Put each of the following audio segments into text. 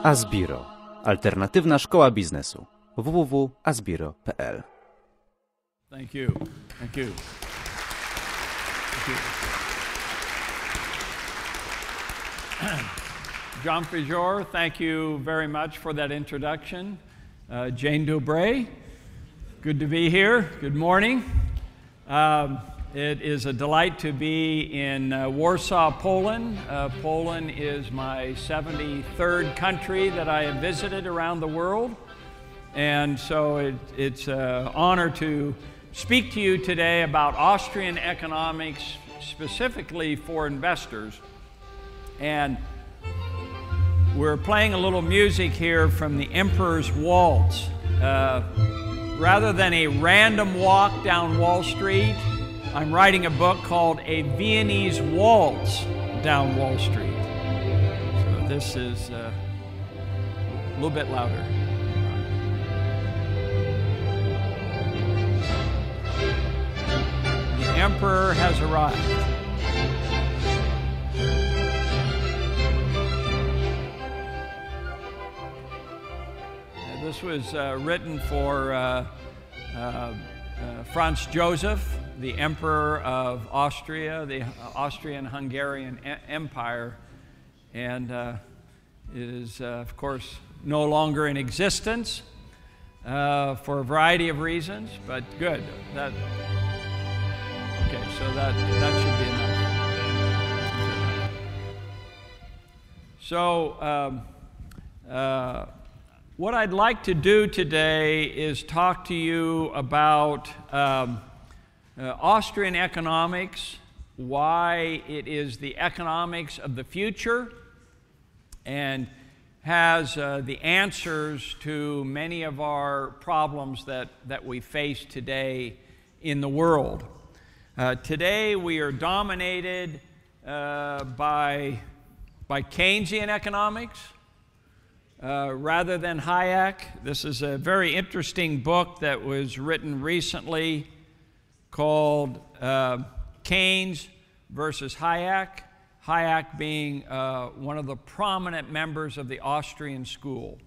ASBiRO. Alternatywna szkoła biznesu. www.asbiro.pl. Thank you. Thank you. Thank you. Jean Pijor, thank you very much for that introduction. Jane Dubray, good to be here. Good morning. It is a delight to be in Warsaw, Poland. Poland is my 73rd country that I have visited around the world. And so it's an honor to speak to you today about Austrian economics, specifically for investors. And we're playing a little music here from the Emperor's Waltz. Rather than a random walk down Wall Street, I'm writing a book called A Viennese Waltz Down Wall Street. So this is a little bit louder. The Emperor has arrived. This was written for Franz Joseph, the Emperor of Austria, the Austrian-Hungarian Empire, and it is, of course, no longer in existence for a variety of reasons, but good. Okay, so that should be enough. So, what I'd like to do today is talk to you about Austrian economics, why it is the economics of the future, and has the answers to many of our problems that we face today in the world. Today we are dominated by Keynesian economics. Rather than Hayek. This is a very interesting book that was written recently called Keynes versus Hayek. Hayek being one of the prominent members of the Austrian school.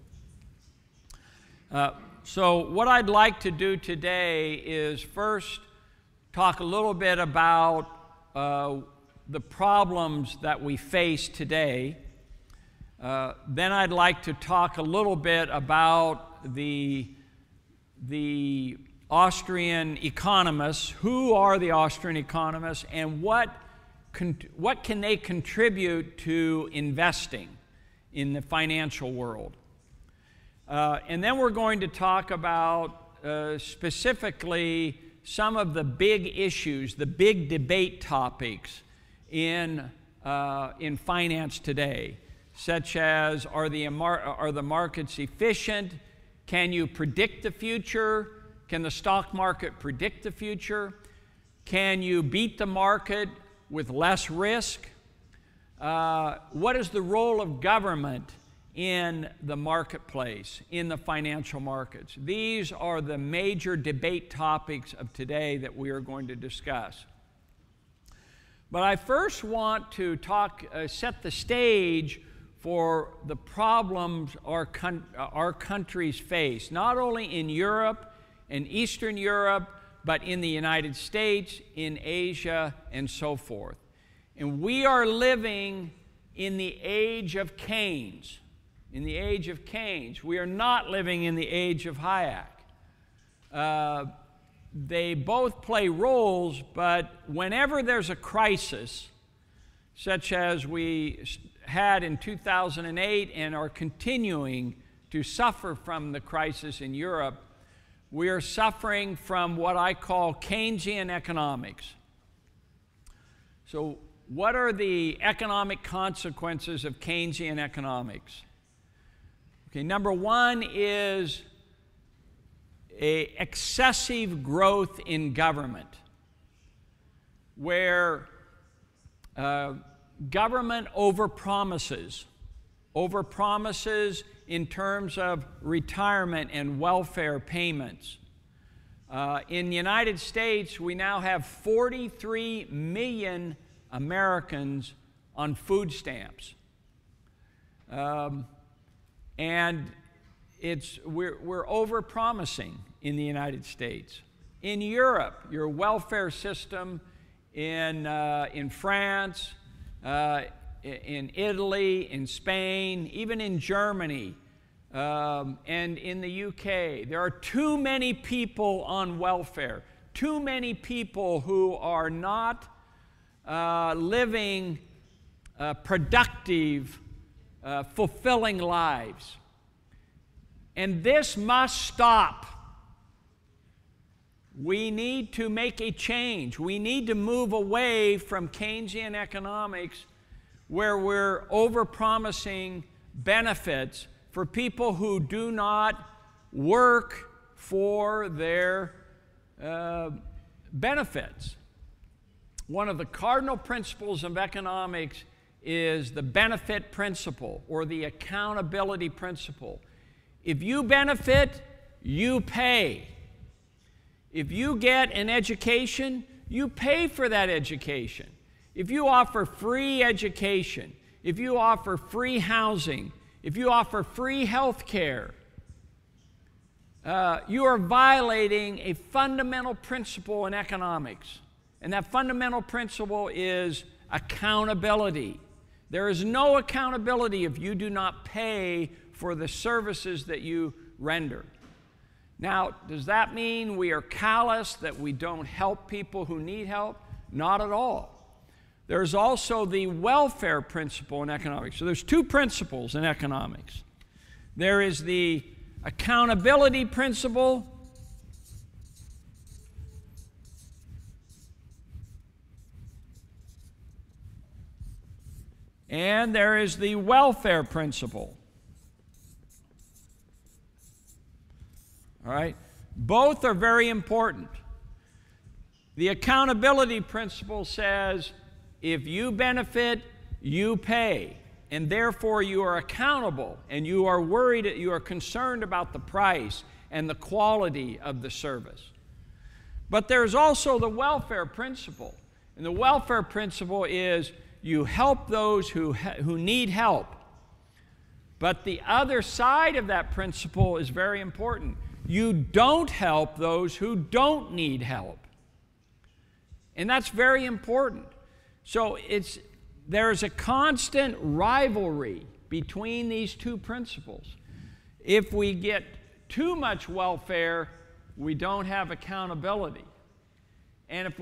So what I'd like to do today is first talk a little bit about the problems that we face today. Then I'd like to talk a little bit about the Austrian economists. Who are the Austrian economists, and what can they contribute to investing in the financial world? And then we're going to talk about specifically some of the big issues, the big debate topics in finance today, such as are the markets efficient? Can you predict the future? Can the stock market predict the future? Can you beat the market with less risk? What is the role of government in the marketplace, in the financial markets? These are the major debate topics of today that we are going to discuss. But I first want to set the stage for the problems our countries face, not only in Europe and Eastern Europe, but in the United States, in Asia, and so forth. And we are living in the age of Keynes. In the age of Keynes. We are not living in the age of Hayek. They both play roles, but whenever there's a crisis, such as we had in 2008 and are continuing to suffer from the crisis in Europe, we are suffering from what I call Keynesian economics. So what are the economic consequences of Keynesian economics? Okay, number one is excessive growth in government, where government overpromises in terms of retirement and welfare payments. In the United States, we now have 43 million Americans on food stamps. And we're over-promising in the United States. In Europe, your welfare system in France, in Italy, in Spain, even in Germany, and in the UK, there are too many people on welfare, too many people who are not living productive, fulfilling lives. And this must stop. We need to make a change. We need to move away from Keynesian economics, where we're over-promising benefits for people who do not work for their benefits. One of the cardinal principles of economics is the benefit principle, or the accountability principle. If you benefit, you pay. If you get an education, you pay for that education. If you offer free education, if you offer free housing, if you offer free health care, you are violating a fundamental principle in economics. And that fundamental principle is accountability. There is no accountability if you do not pay for the services that you render. Now, does that mean we are callous, that we don't help people who need help? Not at all. There's also the welfare principle in economics. So there's two principles in economics. There is the accountability principle, and there is the welfare principle. All right? Both are very important. The accountability principle says, if you benefit, you pay, and therefore you are accountable, and you are worried, you are concerned about the price and the quality of the service. But there's also the welfare principle, and the welfare principle is you help those who need help. But the other side of that principle is very important. You don't help those who don't need help. And that's very important. So there's a constant rivalry between these two principles. If we get too much welfare, we don't have accountability. And if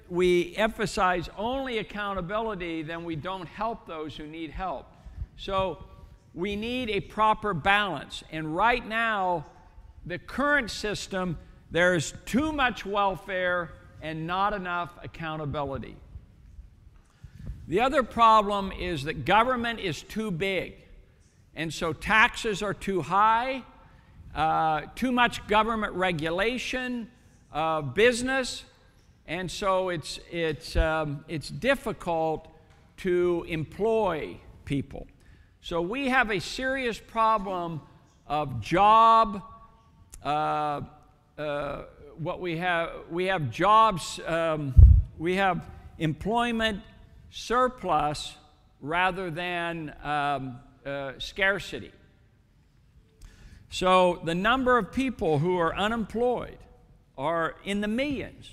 we emphasize only accountability, then we don't help those who need help. So we need a proper balance. And right now, the current system, there's too much welfare and not enough accountability. The other problem is that government is too big. And so taxes are too high, too much government regulation of business, and so it's difficult to employ people. So we have a serious problem of job. We have jobs. We have employment surplus rather than scarcity. So the number of people who are unemployed are in the millions,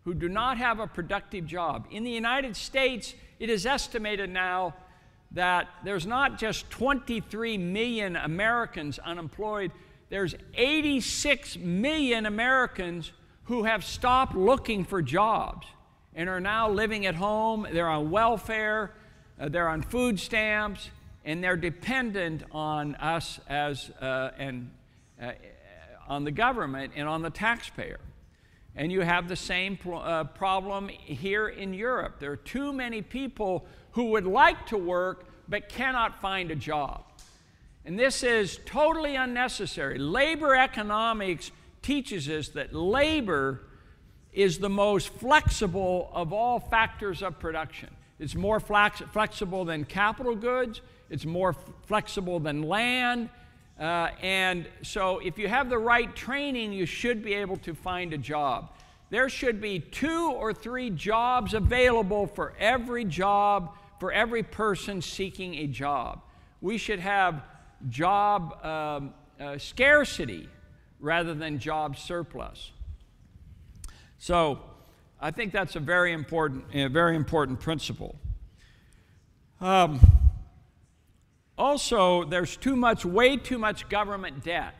who do not have a productive job. In the United States, it is estimated now that there's not just 23 million Americans unemployed, there's 86 million Americans who have stopped looking for jobs and are now living at home. They're on welfare, they're on food stamps, and they're dependent on us on the government and on the taxpayer. And you have the same problem here in Europe. There are too many people who would like to work but cannot find a job. And this is totally unnecessary. Labor economics teaches us that labor is the most flexible of all factors of production. It's more flexible than capital goods. It's more flexible than land. And so if you have the right training, you should be able to find a job. There should be 2 or 3 jobs available for every person seeking a job. We should have job scarcity rather than job surplus. So I think that's a very important principle. Also, there's way too much government debt.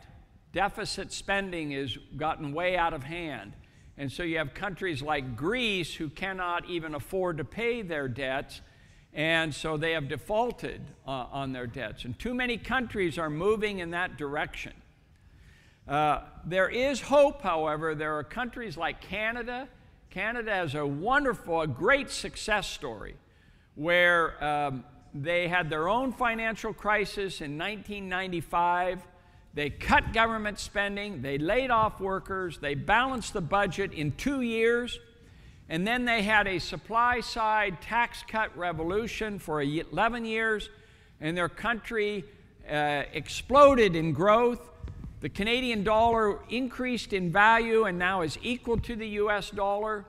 Deficit spending has gotten way out of hand. And so you have countries like Greece who cannot even afford to pay their debts, and so they have defaulted on their debts. And too many countries are moving in that direction. There is hope, however. There are countries like Canada. Canada has a great success story where they had their own financial crisis in 1995. They cut government spending, they laid off workers, they balanced the budget in 2 years, and then they had a supply-side tax cut revolution for 11 years, and their country exploded in growth. The Canadian dollar increased in value and now is equal to the US dollar,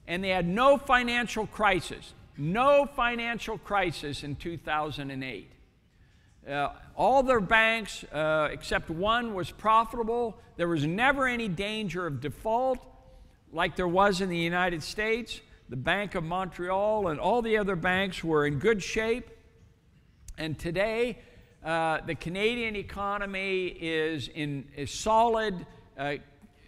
and they had no financial crisis in 2008. All their banks, except one, was profitable. There was never any danger of default like there was in the United States. The Bank of Montreal and all the other banks were in good shape. And today, the Canadian economy is in a solid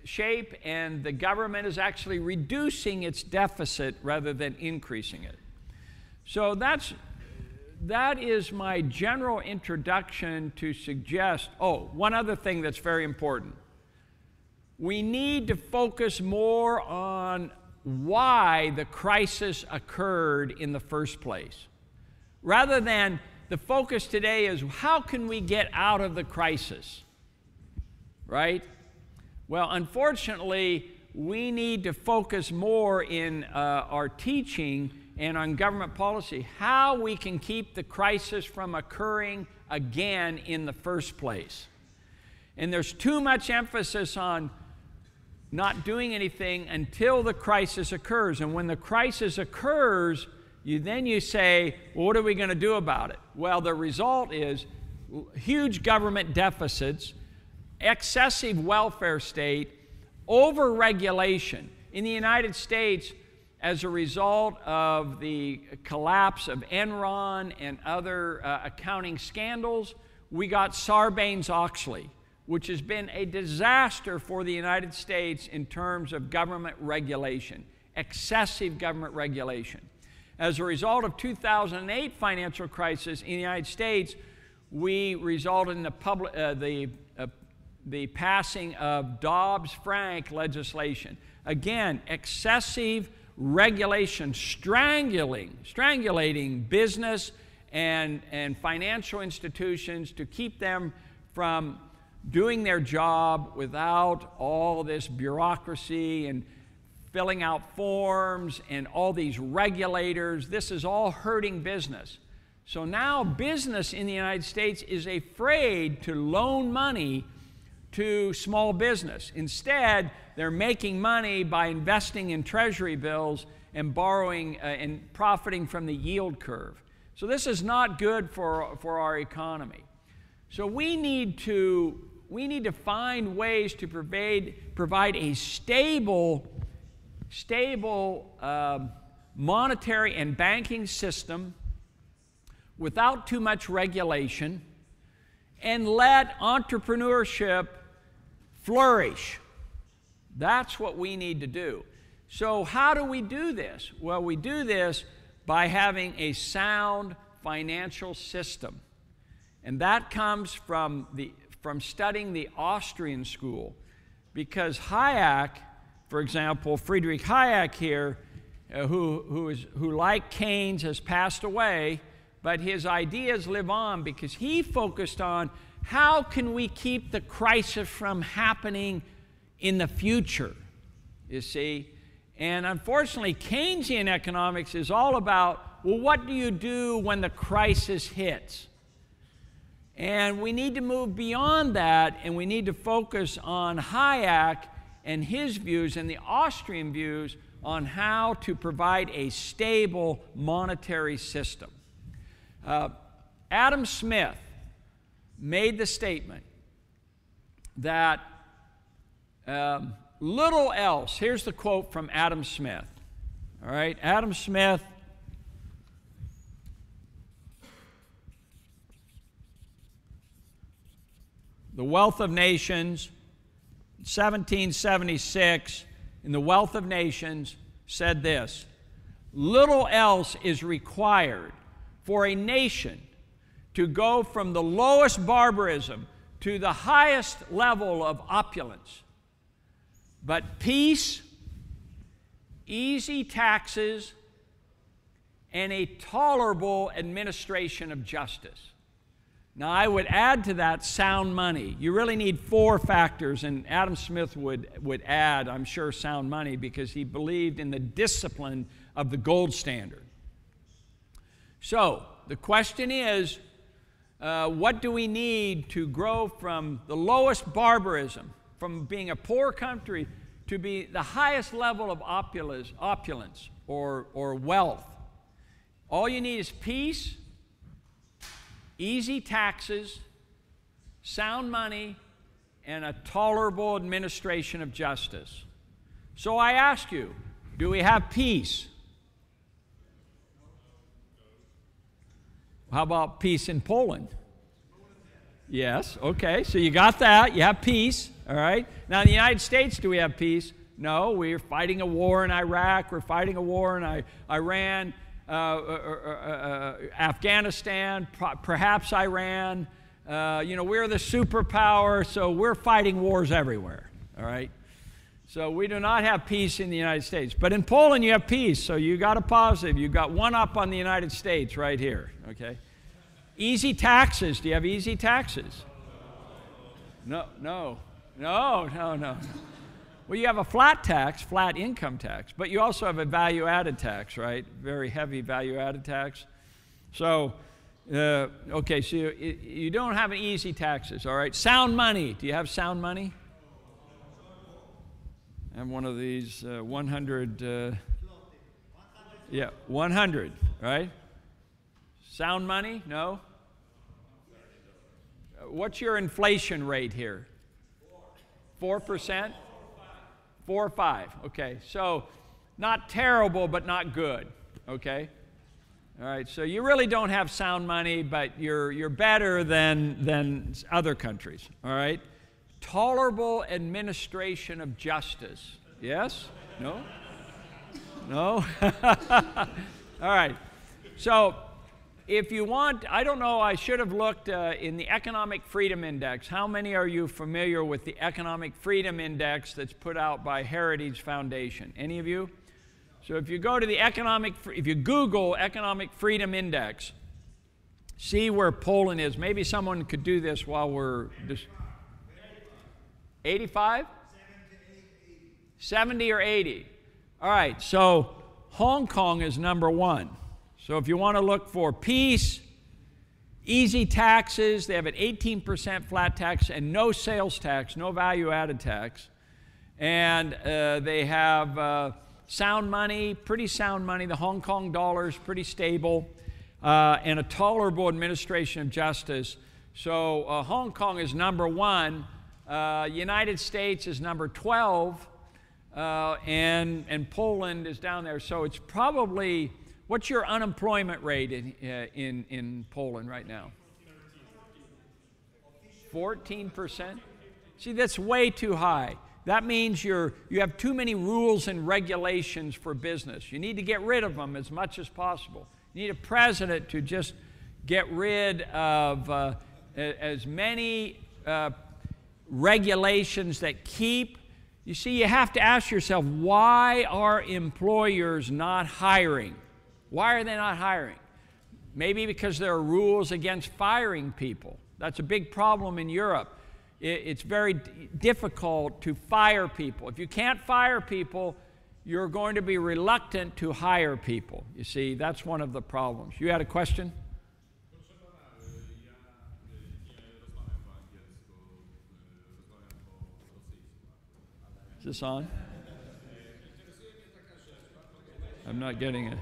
shape, and the government is actually reducing its deficit rather than increasing it. So that is my general introduction to suggest, one other thing that's very important. We need to focus more on why the crisis occurred in the first place. Rather than the focus today is how can we get out of the crisis, right? Well, unfortunately, we need to focus more in our teaching and on government policy, how we can keep the crisis from occurring again in the first place. And there's too much emphasis on not doing anything until the crisis occurs. And when the crisis occurs, you say, well, what are we going to do about it? Well, the result is huge government deficits, excessive welfare state, over-regulation. In the United States, as a result of the collapse of Enron and other accounting scandals, we got Sarbanes-Oxley, which has been a disaster for the United States in terms of government regulation, excessive government regulation. As a result of 2008 financial crisis in the United States, we resulted in the passing of Dodd-Frank legislation. Again, excessive regulation, strangulating business and financial institutions to keep them from doing their job without all this bureaucracy and filling out forms and all these regulators. This is all hurting business. So now business in the United States is afraid to loan money to small business. Instead, they're making money by investing in treasury bills and borrowing and profiting from the yield curve. So this is not good for our economy. So we need to find ways to provide a stable monetary and banking system without too much regulation, and let entrepreneurship flourish. That's what we need to do. So how do we do this? Well, we do this by having a sound financial system. And that comes from studying the Austrian school. Because Hayek, for example, Friedrich Hayek here, who like Keynes has passed away, but his ideas live on because he focused on how can we keep the crisis from happening in the future, you see? And unfortunately, Keynesian economics is all about, well, what do you do when the crisis hits? And we need to move beyond that, and we need to focus on Hayek and his views and the Austrian views on how to provide a stable monetary system. Adam Smith, made the statement that little else, here's the quote from Adam Smith. All right, Adam Smith, The Wealth of Nations, 1776, in The Wealth of Nations, said this: little else is required for a nation to go from the lowest barbarism to the highest level of opulence, but peace, easy taxes, and a tolerable administration of justice. Now, I would add to that sound money. You really need 4 factors, and Adam Smith would add, I'm sure, sound money, because he believed in the discipline of the gold standard. So, the question is, what do we need to grow from the lowest barbarism, from being a poor country, to be the highest level of opulence or wealth? All you need is peace, easy taxes, sound money, and a tolerable administration of justice. So I ask you, do we have peace? How about peace in Poland? Yes, okay, so you got that, you have peace, all right? Now in the United States, do we have peace? No, we're fighting a war in Iraq, we're fighting a war in Iran, Afghanistan, perhaps Iran. You know, we're the superpower, so we're fighting wars everywhere, all right? So we do not have peace in the United States. But in Poland, you have peace, so you got a positive. You got one up on the United States right here, okay? Easy taxes. Do you have easy taxes? No. Well, you have a flat tax, flat income tax, but you also have a value-added tax, right? Very heavy value-added tax. So, okay, so you don't have an easy taxes, all right? Sound money. Do you have sound money? I have one of these 100, yeah, 100, right? Sound money? No? What's your inflation rate here? 4%? 4 or 5, okay. So not terrible, but not good, okay? All right, so you really don't have sound money, but you're better than other countries, all right? Tolerable administration of justice. Yes? No? No? All right. So if you want, I don't know, I should have looked in the Economic Freedom Index. How many are you familiar with the Economic Freedom Index that's put out by Heritage Foundation? Any of you? So if you go to the if you Google Economic Freedom Index, see where Poland is. Maybe someone could do this while we're just... 85? 70 or 80. All right, so Hong Kong is number 1. So if you want to look for peace, easy taxes, they have an 18% flat tax and no sales tax, no value-added tax. And they have sound money, pretty sound money. The Hong Kong dollar is pretty stable, and a tolerable administration of justice. So Hong Kong is number 1. United States is number 12, and Poland is down there. So it's probably, what's your unemployment rate in Poland right now? 14%? See, that's way too high. That means you have too many rules and regulations for business. You need to get rid of them as much as possible. You need a president to just get rid of as many regulations that keep. You see, you have to ask yourself, why are employers not hiring? Why are they not hiring? Maybe because there are rules against firing people. That's a big problem in Europe. It's very difficult to fire people. If you can't fire people, you're going to be reluctant to hire people. You see, that's one of the problems. You had a question? Is this on? I'm not getting it.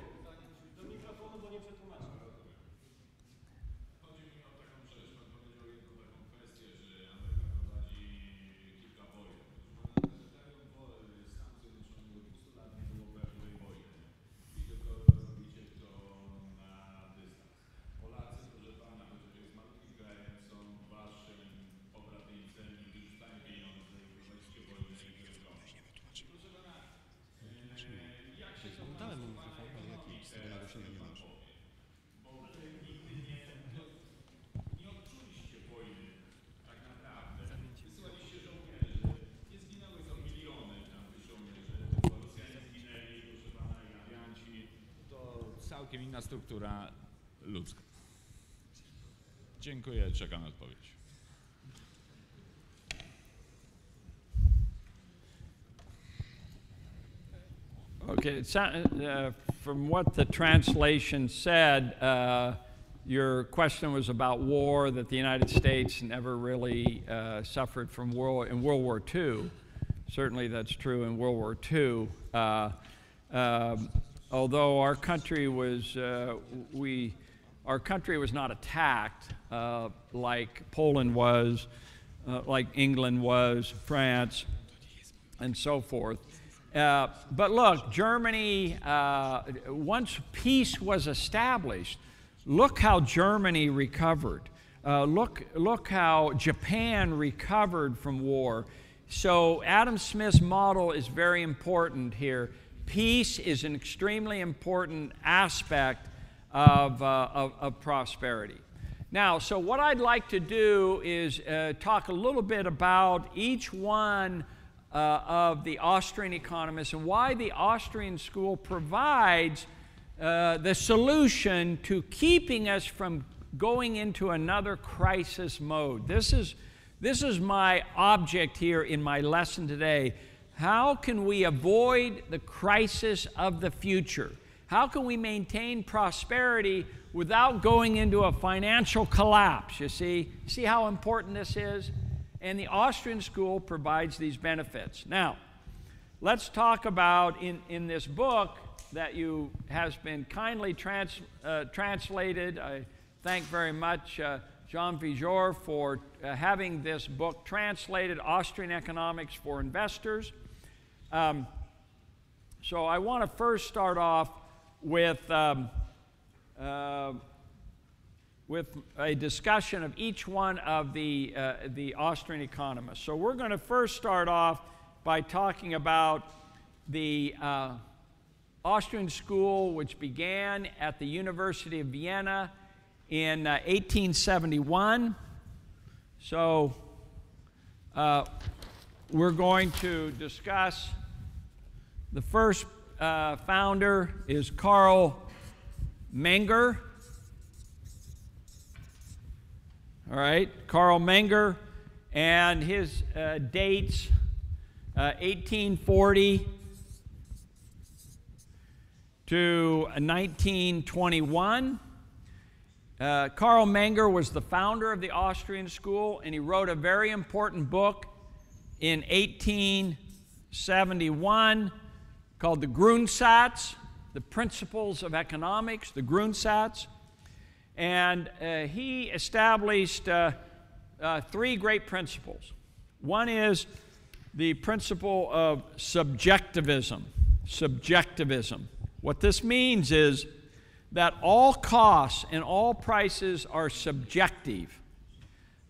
całkiem inna struktura ludzka. Dziękuję, czekam na odpowiedź. Okay, from what the translation said, your question was about war, that the United States never really suffered from in World War II. Certainly that's true in World War II. Although our country was, not attacked like Poland was, like England was, France, and so forth. But look, Germany, once peace was established, look how Germany recovered. Look how Japan recovered from war. So Adam Smith's model is very important here. Peace is an extremely important aspect of prosperity. Now, so what I'd like to do is talk a little bit about each one of the Austrian economists and why the Austrian school provides the solution to keeping us from going into another crisis mode. This is my object here in my lesson today. How can we avoid the crisis of the future? How can we maintain prosperity without going into a financial collapse? You see how important this is? And the Austrian school provides these benefits. Now, let's talk about in this book that has been kindly translated. I thank very much Jean Vigor for having this book translated, Austrian Economics for Investors. So I want to first start off with a discussion of each one of the Austrian economists. So we're going to first start off by talking about the Austrian school, which began at the University of Vienna in 1871. So we're going to discuss the first founder is Karl Menger. All right, Karl Menger, and his dates 1840 to 1921. Karl Menger was the founder of the Austrian school, and he wrote a very important book in 1871 called the Grundsatz, the Principles of Economics, the Grundsatz. And he established three great principles. One is the principle of subjectivism. Subjectivism. What this means is that all costs and all prices are subjective,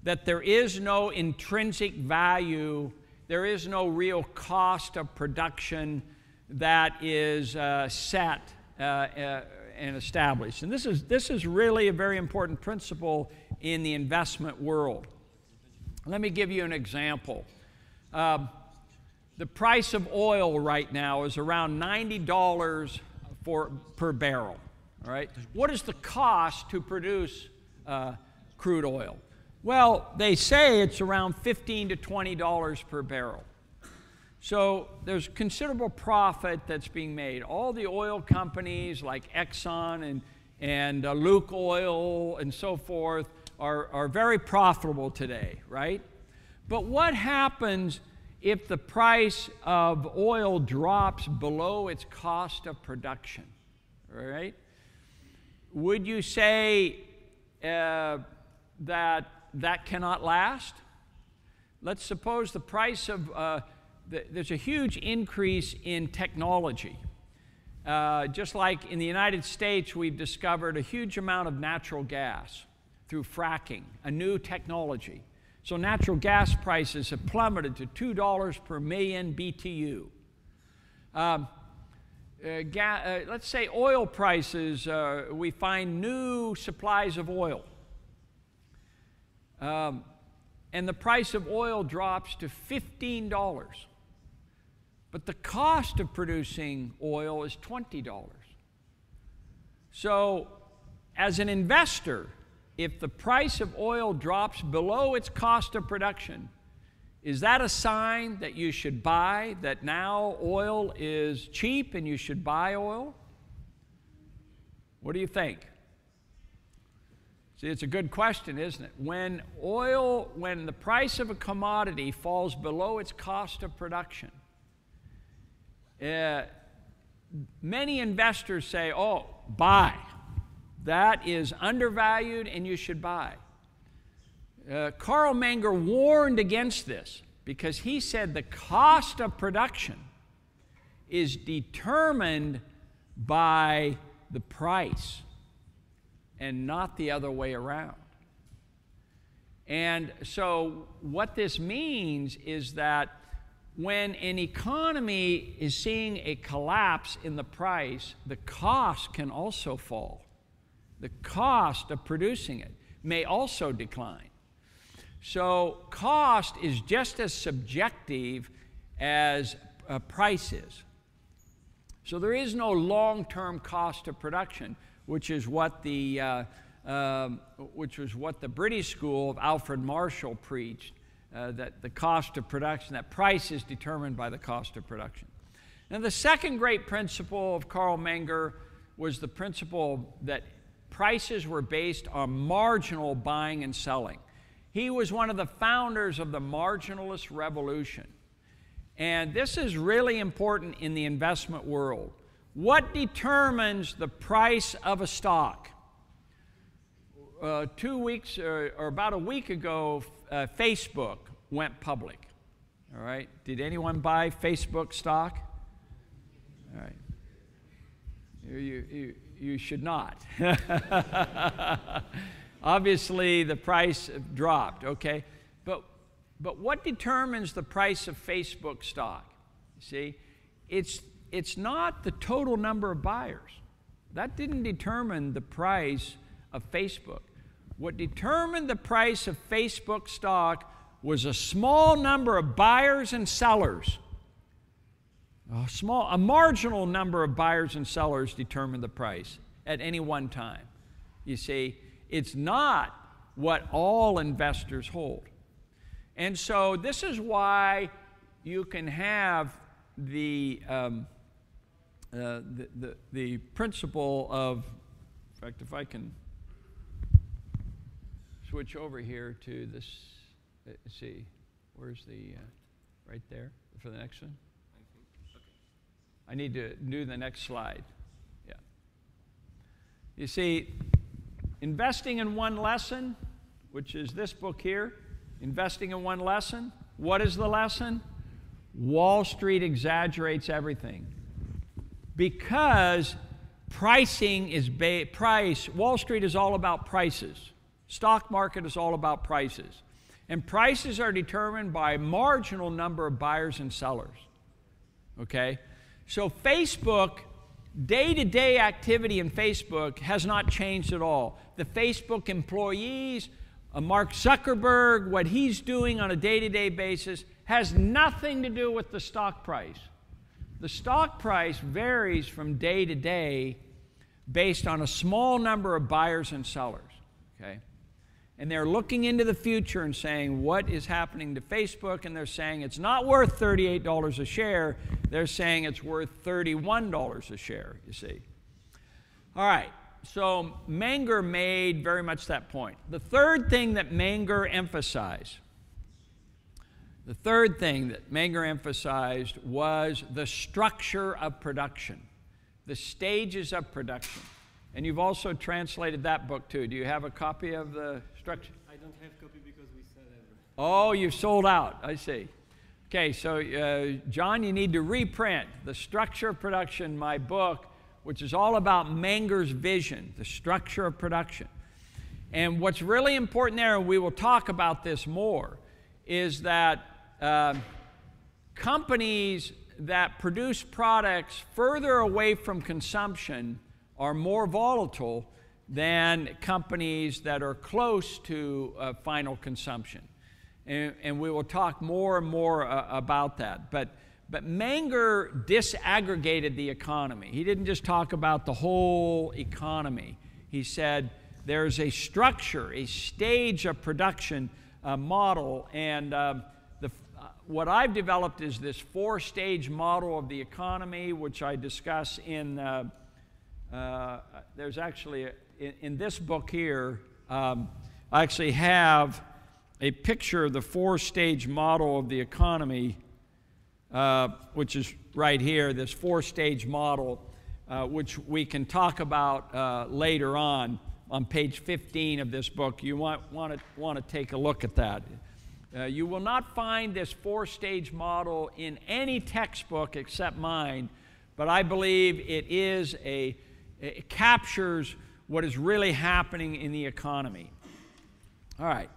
that there is no intrinsic value, there is no real cost of production that is set and established. And this is really a very important principle in the investment world. Let me give you an example. The price of oil right now is around $90 per barrel. All right? What is the cost to produce crude oil? Well, they say it's around $15 to $20 per barrel. So there's considerable profit that's being made. All the oil companies like Exxon and Luke Oil and so forth are very profitable today, right? But what happens if the price of oil drops below its cost of production, all right? Would you say that cannot last? Let's suppose the price of there's a huge increase in technology. Just like in the United States, we've discovered a huge amount of natural gas through fracking, a new technology. So natural gas prices have plummeted to $2 per million BTU. Let's say oil prices, we find new supplies of oil. And the price of oil drops to $15. But the cost of producing oil is $20. So, as an investor, if the price of oil drops below its cost of production, is that a sign that you should buy, that now oil is cheap and you should buy oil? What do you think? See, it's a good question, isn't it? When the price of a commodity falls below its cost of production, many investors say, oh, buy. That is undervalued and you should buy. Carl Menger warned against this because he said the cost of production is determined by the price and not the other way around. And so what this means is that when an economy is seeing a collapse in the price, the cost can also fall. The cost of producing it may also decline. So cost is just as subjective as price is. So there is no long-term cost of production, which is what the British school of Alfred Marshall preached, that the cost of production, that price is determined by the cost of production. Now the second great principle of Carl Menger was the principle that prices were based on marginal buying and selling. He was one of the founders of the marginalist revolution. And this is really important in the investment world. What determines the price of a stock? 2 weeks or about a week ago, Facebook went public. All right. Did anyone buy Facebook stock? All right. You should not. Obviously, the price dropped, okay? But what determines the price of Facebook stock? See, it's not the total number of buyers. That didn't determine the price of Facebook. What determined the price of Facebook stock was a small number of buyers and sellers. A marginal number of buyers and sellers determined the price at any one time. You see, it's not what all investors hold. And so this is why you can have the principle of, in fact, if I can switch over here to this, let's see, where's the, right there for the next one? I need to do the next slide. Yeah. You see, investing in one lesson, which is this book here, Investing in One Lesson. What is the lesson? Wall Street exaggerates everything. Because pricing is Wall Street is all about prices. Stock market is all about prices. And prices are determined by a marginal number of buyers and sellers. Okay? So Facebook, day-to-day activity in Facebook has not changed at all. The Facebook employees, Mark Zuckerberg, what he's doing on a day-to-day basis has nothing to do with the stock price. The stock price varies from day to day based on a small number of buyers and sellers, okay? And they're looking into the future and saying, what is happening to Facebook? And they're saying it's not worth $38 a share. They're saying it's worth $31 a share, you see. All right, so Menger made very much that point. The third thing that Menger emphasized was the structure of production, the stages of production. And you've also translated that book too. Do you have a copy of the structure? I don't have a copy because we sell everything. Oh, you've sold out. I see. Okay, so John, you need to reprint The Structure of Production, my book, which is all about Menger's vision, the structure of production. And what's really important there, and we will talk about this more, is that companies that produce products further away from consumption are more volatile than companies that are close to final consumption. And we will talk more and more about that. But But Menger disaggregated the economy. He didn't just talk about the whole economy. He said there's a structure, a stage of production model, and what I've developed is this four-stage model of the economy, which I discuss in, there's actually, in this book here, I actually have a picture of the four-stage model of the economy, which is right here, this four-stage model, which we can talk about later on page 15 of this book. You want to take a look at that. You will not find this four-stage model in any textbook except mine, but I believe it captures what is really happening in the economy. All right,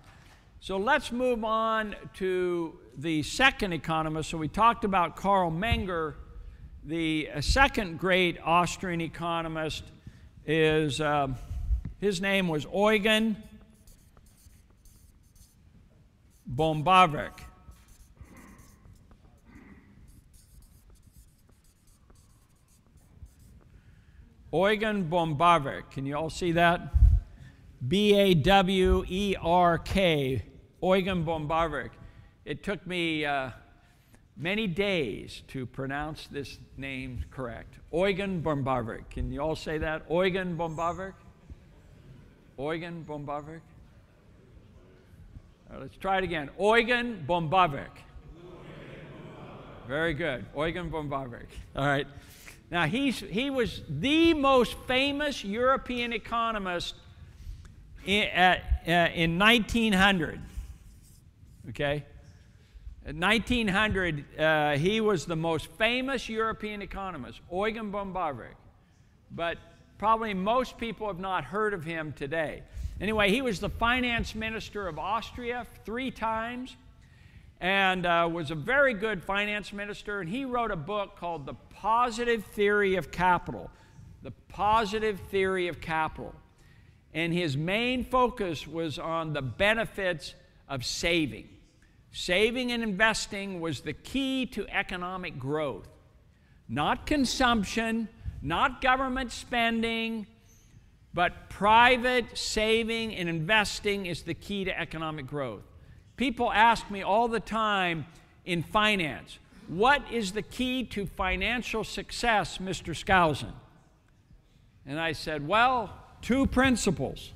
so let's move on to the second economist. So we talked about Karl Menger. The second great Austrian economist is, his name was Eugen Bombarek. Eugen Bombarek. Can you all see that? B-A-W-E-R-K. Eugen Bombarek. It took me many days to pronounce this name correct. Eugen Bombarek. Can you all say that? Eugen Bombarek? Eugen Bombarek? All right, let's try it again. Eugen Bombarek. Very good. Eugen Bombarek. All right. Now, he was the most famous European economist in 1900. Okay? In 1900, he was the most famous European economist, Eugen Bombarek. But probably most people have not heard of him today. Anyway, he was the finance minister of Austria 3 times and was a very good finance minister. And he wrote a book called The Positive Theory of Capital. The Positive Theory of Capital. And his main focus was on the benefits of saving. Saving and investing was the key to economic growth. Not consumption, not government spending, but private saving and investing is the key to economic growth. People ask me all the time in finance, what is the key to financial success, Mr. Skousen? And I said, well, 2 principles.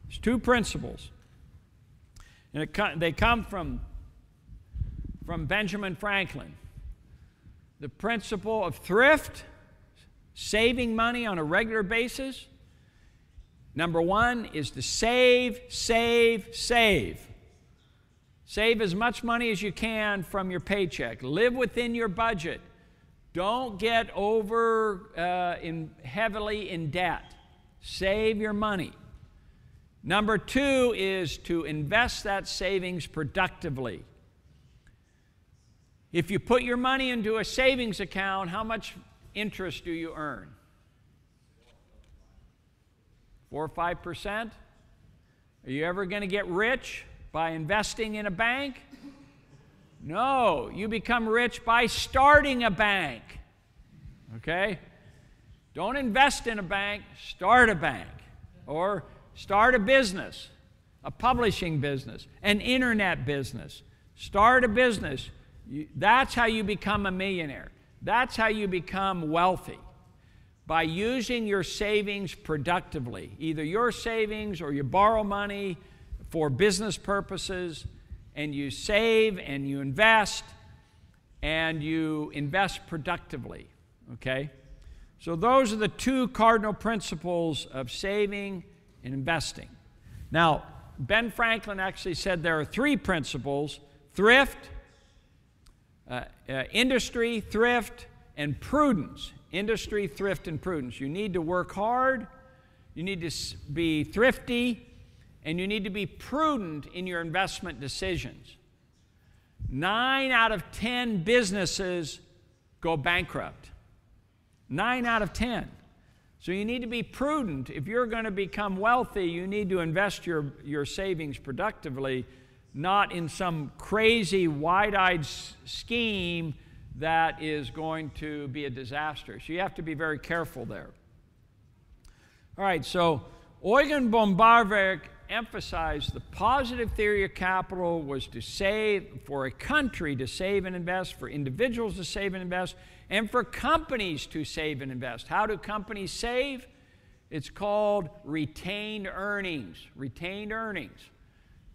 There's 2 principles. And they come from Benjamin Franklin. The principle of thrift, saving money on a regular basis. Number 1 is to save, save, save. Save as much money as you can from your paycheck. Live within your budget. Don't get heavily in debt. Save your money. Number 2 is to invest that savings productively. If you put your money into a savings account, how much interest do you earn? 4 or 5%? Are you ever going to get rich by investing in a bank? No, you become rich by starting a bank. Okay? Don't invest in a bank, start a bank. Or start a business, a publishing business, an internet business. Start a business. That's how you become a millionaire. That's how you become wealthy. By using your savings productively, either your savings or you borrow money for business purposes, and you save and you invest productively, okay? So those are the 2 cardinal principles of saving and investing. Now, Ben Franklin actually said there are 3 principles: thrift, industry, thrift, and prudence. Industry, thrift, and prudence. You need to work hard, you need to be thrifty, and you need to be prudent in your investment decisions. 9 out of 10 businesses go bankrupt. 9 out of 10. So you need to be prudent. If you're going to become wealthy, you need to invest your savings productively, not in some crazy wide-eyed scheme that is going to be a disaster. So you have to be very careful there. All right, so Eugen von Barbach emphasized the positive theory of capital was to save, for a country to save and invest, for individuals to save and invest, and for companies to save and invest. How do companies save? It's called retained earnings. Retained earnings.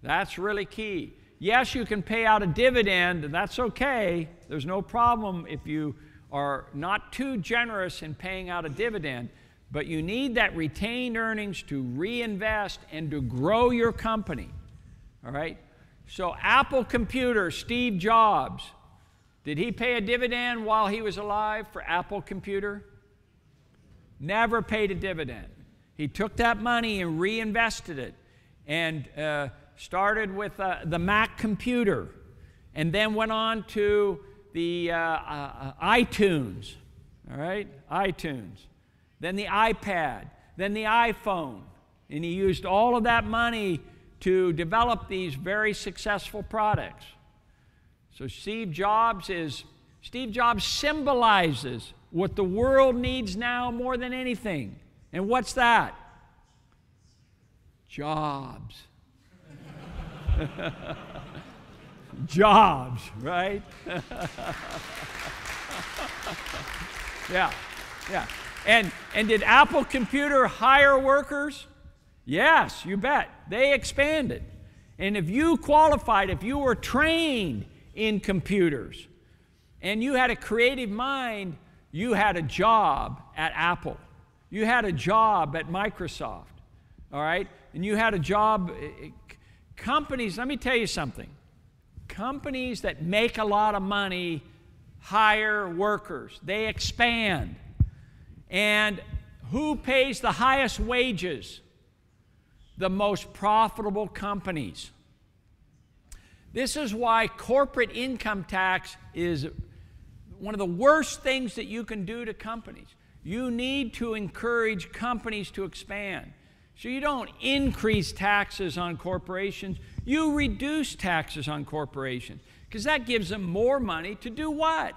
That's really key. Yes, you can pay out a dividend, and that's okay. There's no problem if you are not too generous in paying out a dividend. But you need that retained earnings to reinvest and to grow your company. All right? So Apple Computer, Steve Jobs, did he pay a dividend while he was alive for Apple Computer? Never paid a dividend. He took that money and reinvested it and started with the Mac computer and then went on to the iTunes. All right? iTunes. Then the iPad, then the iPhone. And he used all of that money to develop these very successful products. So Steve Jobs symbolizes what the world needs now more than anything. And what's that? Jobs. Jobs, right? Yeah, yeah. And did Apple Computer hire workers? Yes, you bet. They expanded. And if you qualified, if you were trained in computers and you had a creative mind, you had a job at Apple. You had a job at Microsoft. All right? And you had a job. Companies, let me tell you something. Companies that make a lot of money hire workers. They expand. And who pays the highest wages? The most profitable companies. This is why corporate income tax is one of the worst things that you can do to companies. You need to encourage companies to expand. So you don't increase taxes on corporations, you reduce taxes on corporations, because that gives them more money to do what?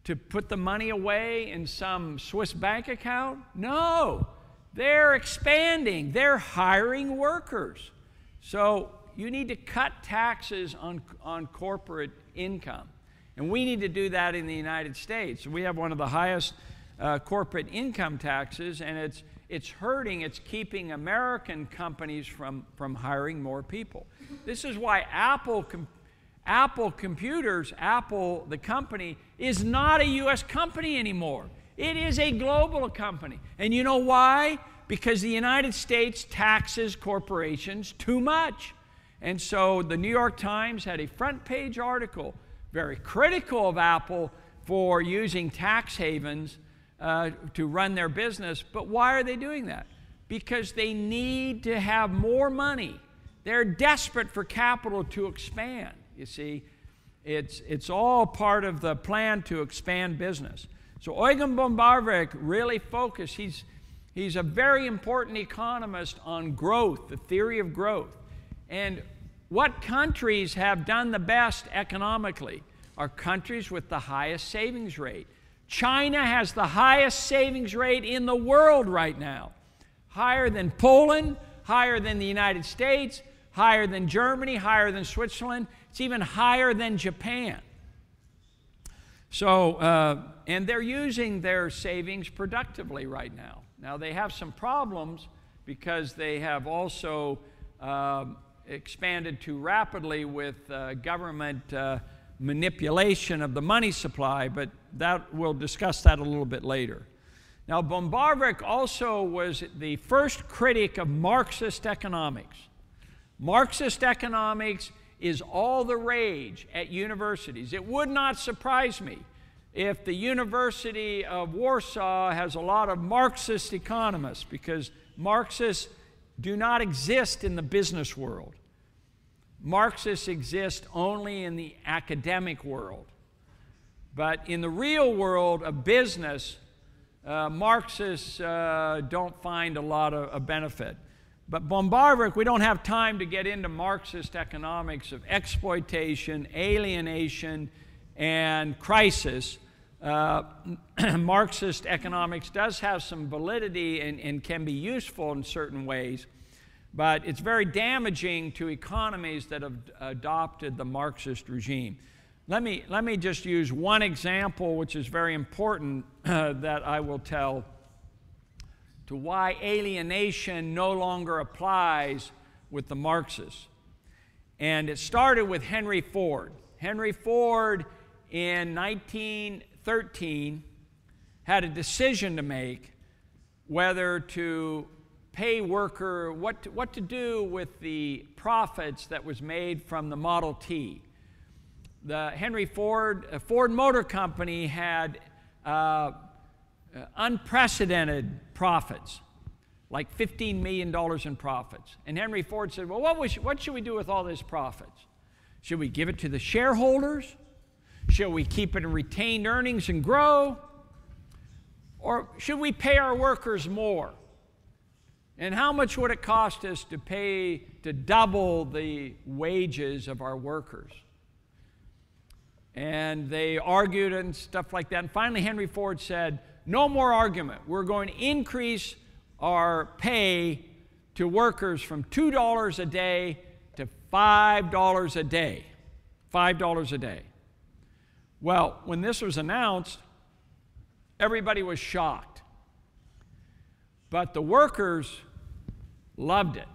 To put the money away in some Swiss bank account? No, they're expanding, they're hiring workers. So you need to cut taxes on corporate income. And we need to do that in the United States. We have one of the highest corporate income taxes, and it's hurting, it's keeping American companies from hiring more people. This is why Apple Computers, Apple, the company, is not a U.S. company anymore. It is a global company. And you know why? Because the United States taxes corporations too much. And so the New York Times had a front page article very critical of Apple for using tax havens to run their business. But why are they doing that? Because they need to have more money. They're desperate for capital to expand. You see, it's all part of the plan to expand business. So Eugen von Barbach really focused. He's a very important economist on growth, the theory of growth. And what countries have done the best economically are countries with the highest savings rate. China has the highest savings rate in the world right now. Higher than Poland, higher than the United States, higher than Germany, higher than Switzerland. It's even higher than Japan. So, and they're using their savings productively right now. Now, they have some problems because they have also expanded too rapidly with government manipulation of the money supply, but we'll discuss that a little bit later. Now, von Barbach also was the first critic of Marxist economics. Marxist economics is all the rage at universities. It would not surprise me if the University of Warsaw has a lot of Marxist economists, because Marxists do not exist in the business world. Marxists exist only in the academic world. But in the real world of business, Marxists don't find a lot of benefit. But von Barbach, we don't have time to get into Marxist economics of exploitation, alienation, and crisis, Marxist economics does have some validity and can be useful in certain ways, but it's very damaging to economies that have adopted the Marxist regime. Let me just use one example, which is very important, that I will tell to why alienation no longer applies with the Marxists. And it started with Henry Ford. Henry Ford in 1913 had a decision to make whether to pay worker, what to do with the profits that was made from the Model T. The Henry Ford, Ford Motor Company had unprecedented profits, like $15 million in profits. And Henry Ford said, well, what should we do with all these profits? Should we give it to the shareholders? Should we keep it in retained earnings and grow? Or should we pay our workers more? And how much would it cost us to double the wages of our workers? And they argued and stuff like that. And finally, Henry Ford said, no more argument. We're going to increase our pay to workers from $2 a day to $5 a day. $5 a day. Well, when this was announced, everybody was shocked. But the workers loved it.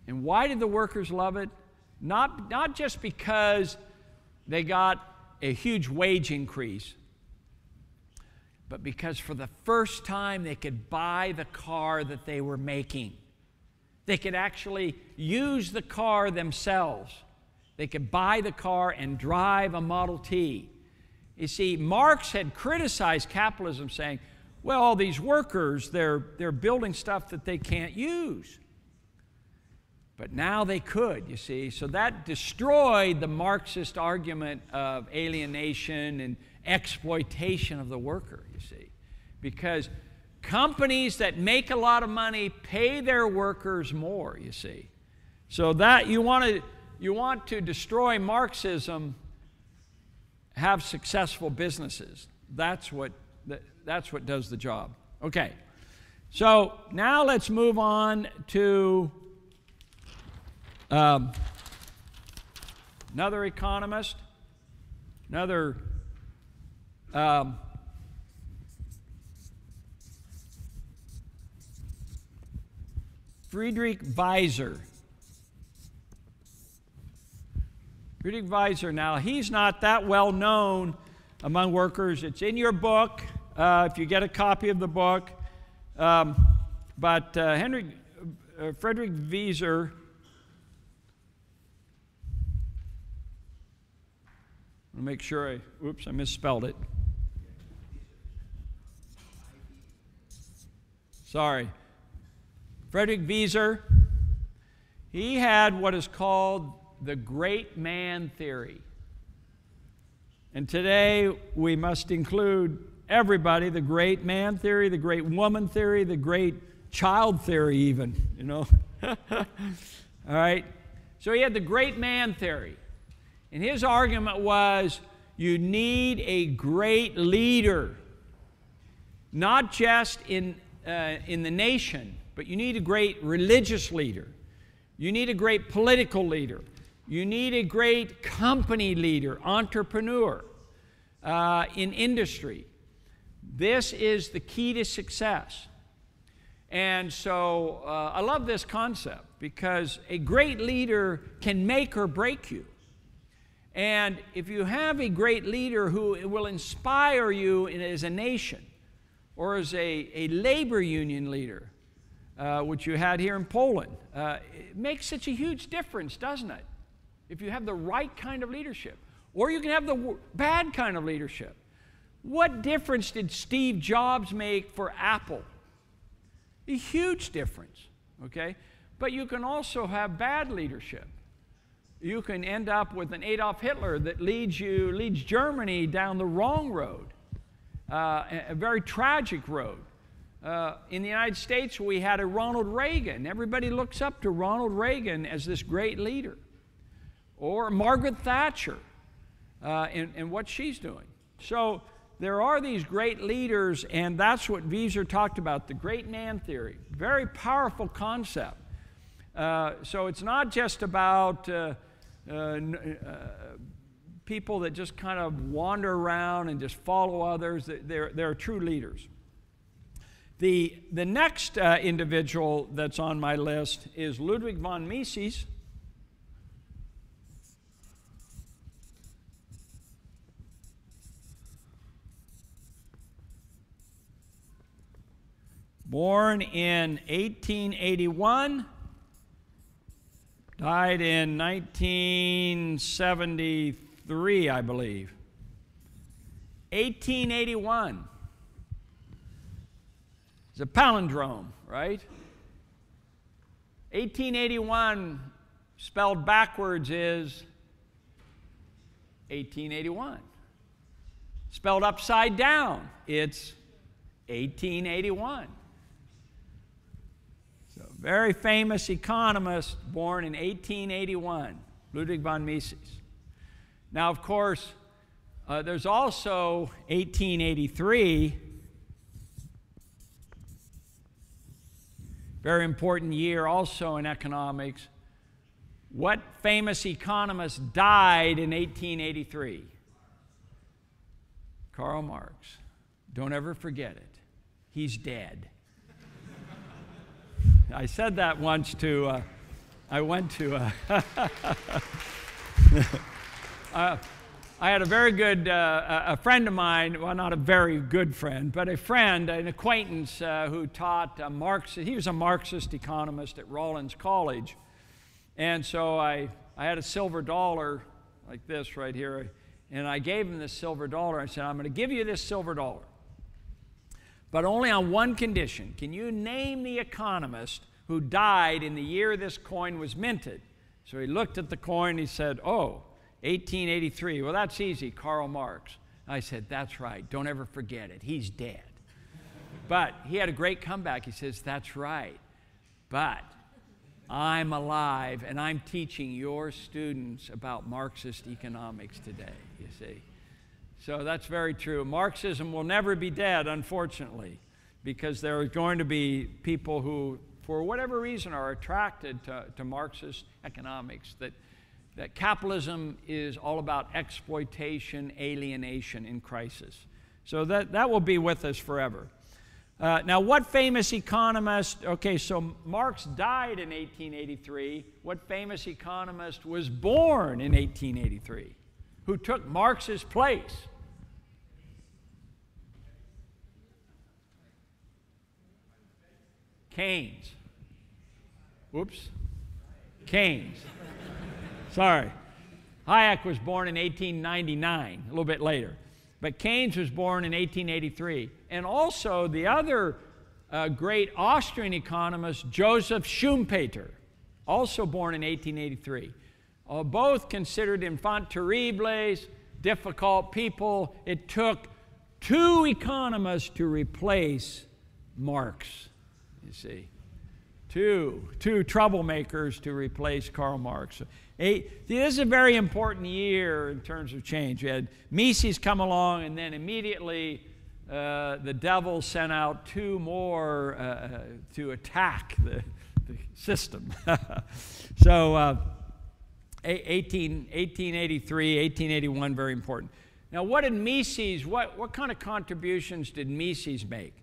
And why did the workers love it? Not just because they got a huge wage increase, but because for the first time they could buy the car that they were making. They could actually use the car themselves. They could buy the car and drive a Model T. You see, Marx had criticized capitalism, saying, well, all these workers, they're building stuff that they can't use. But now they could, you see. So that destroyed the Marxist argument of alienation and exploitation of the worker, you see. Because companies that make a lot of money pay their workers more, you see. So that you want to destroy Marxism, have successful businesses. That's what does the job. Okay. So now let's move on to another economist, another Friedrich Weiser. Friedrich Weiser, now he's not that well known among workers. It's in your book, if you get a copy of the book. But Friedrich Weiser, I'll make sure I misspelled it. Sorry. Friedrich Weiser, he had what is called the great man theory. And today we must include everybody, the great man theory, the great woman theory, the great child theory even, you know. All right? So he had the great man theory. And his argument was you need a great leader, not just in the nation, but you need a great religious leader. You need a great political leader. You need a great company leader, entrepreneur in industry. This is the key to success. And so I love this concept because a great leader can make or break you. And if you have a great leader who will inspire you as a nation or as a labor union leader, which you had here in Poland, it makes such a huge difference, doesn't it? If you have the right kind of leadership. Or you can have the bad kind of leadership. What difference did Steve Jobs make for Apple? A huge difference, okay? But you can also have bad leadership. You can end up with an Adolf Hitler that leads Germany down the wrong road, a very tragic road. In the United States, we had a Ronald Reagan. Everybody looks up to Ronald Reagan as this great leader. Or Margaret Thatcher. in what she's doing. So there are these great leaders, and that's what Wieser talked about, the great man theory. Very powerful concept. So it's not just about people that just kind of wander around and just follow others. They're true leaders. The next individual that's on my list is Ludwig von Mises. Born in 1881, died in 1973, I believe. 1881. It's a palindrome, right? 1881 spelled backwards is 1881. Spelled upside down, it's 1881. So, very famous economist, born in 1881, Ludwig von Mises. Now, of course, there's also 1883, very important year also in economics. What famous economist died in 1883? Karl Marx. Don't ever forget it. He's dead. I said that once to, I went to, I had a very good, a friend of mine, well, not a very good friend, but a friend, an acquaintance who taught Marxist. He was a Marxist economist at Rollins College. And so I had a silver dollar like this right here, and I gave him this silver dollar. I said, I'm going to give you this silver dollar, but only on one condition. Can you name the economist who died in the year this coin was minted? So he looked at the coin, he said, oh, 1883. Well, that's easy, Karl Marx. I said, that's right. Don't ever forget it. He's dead. But he had a great comeback. He says, that's right. But I'm alive, and I'm teaching your students about Marxist economics today, you see. So that's very true. Marxism will never be dead, unfortunately, because there are going to be people who, for whatever reason, are attracted to Marxist economics, that capitalism is all about exploitation, alienation, and crisis. So that will be with us forever. Now, what famous economist, okay, so Marx died in 1883. What famous economist was born in 1883? Who took Marx's place? Keynes. Whoops. Keynes. Sorry. Hayek was born in 1899, a little bit later. But Keynes was born in 1883. And also the other great Austrian economist, Joseph Schumpeter, also born in 1883. Both considered enfant terribles, difficult people. It took two economists to replace Marx, you see. Two troublemakers to replace Karl Marx. This is a very important year in terms of change. We had Mises come along, and then immediately the devil sent out two more to attack the system. So 1883, 1881, very important. Now, what did Mises, what kind of contributions did Mises make?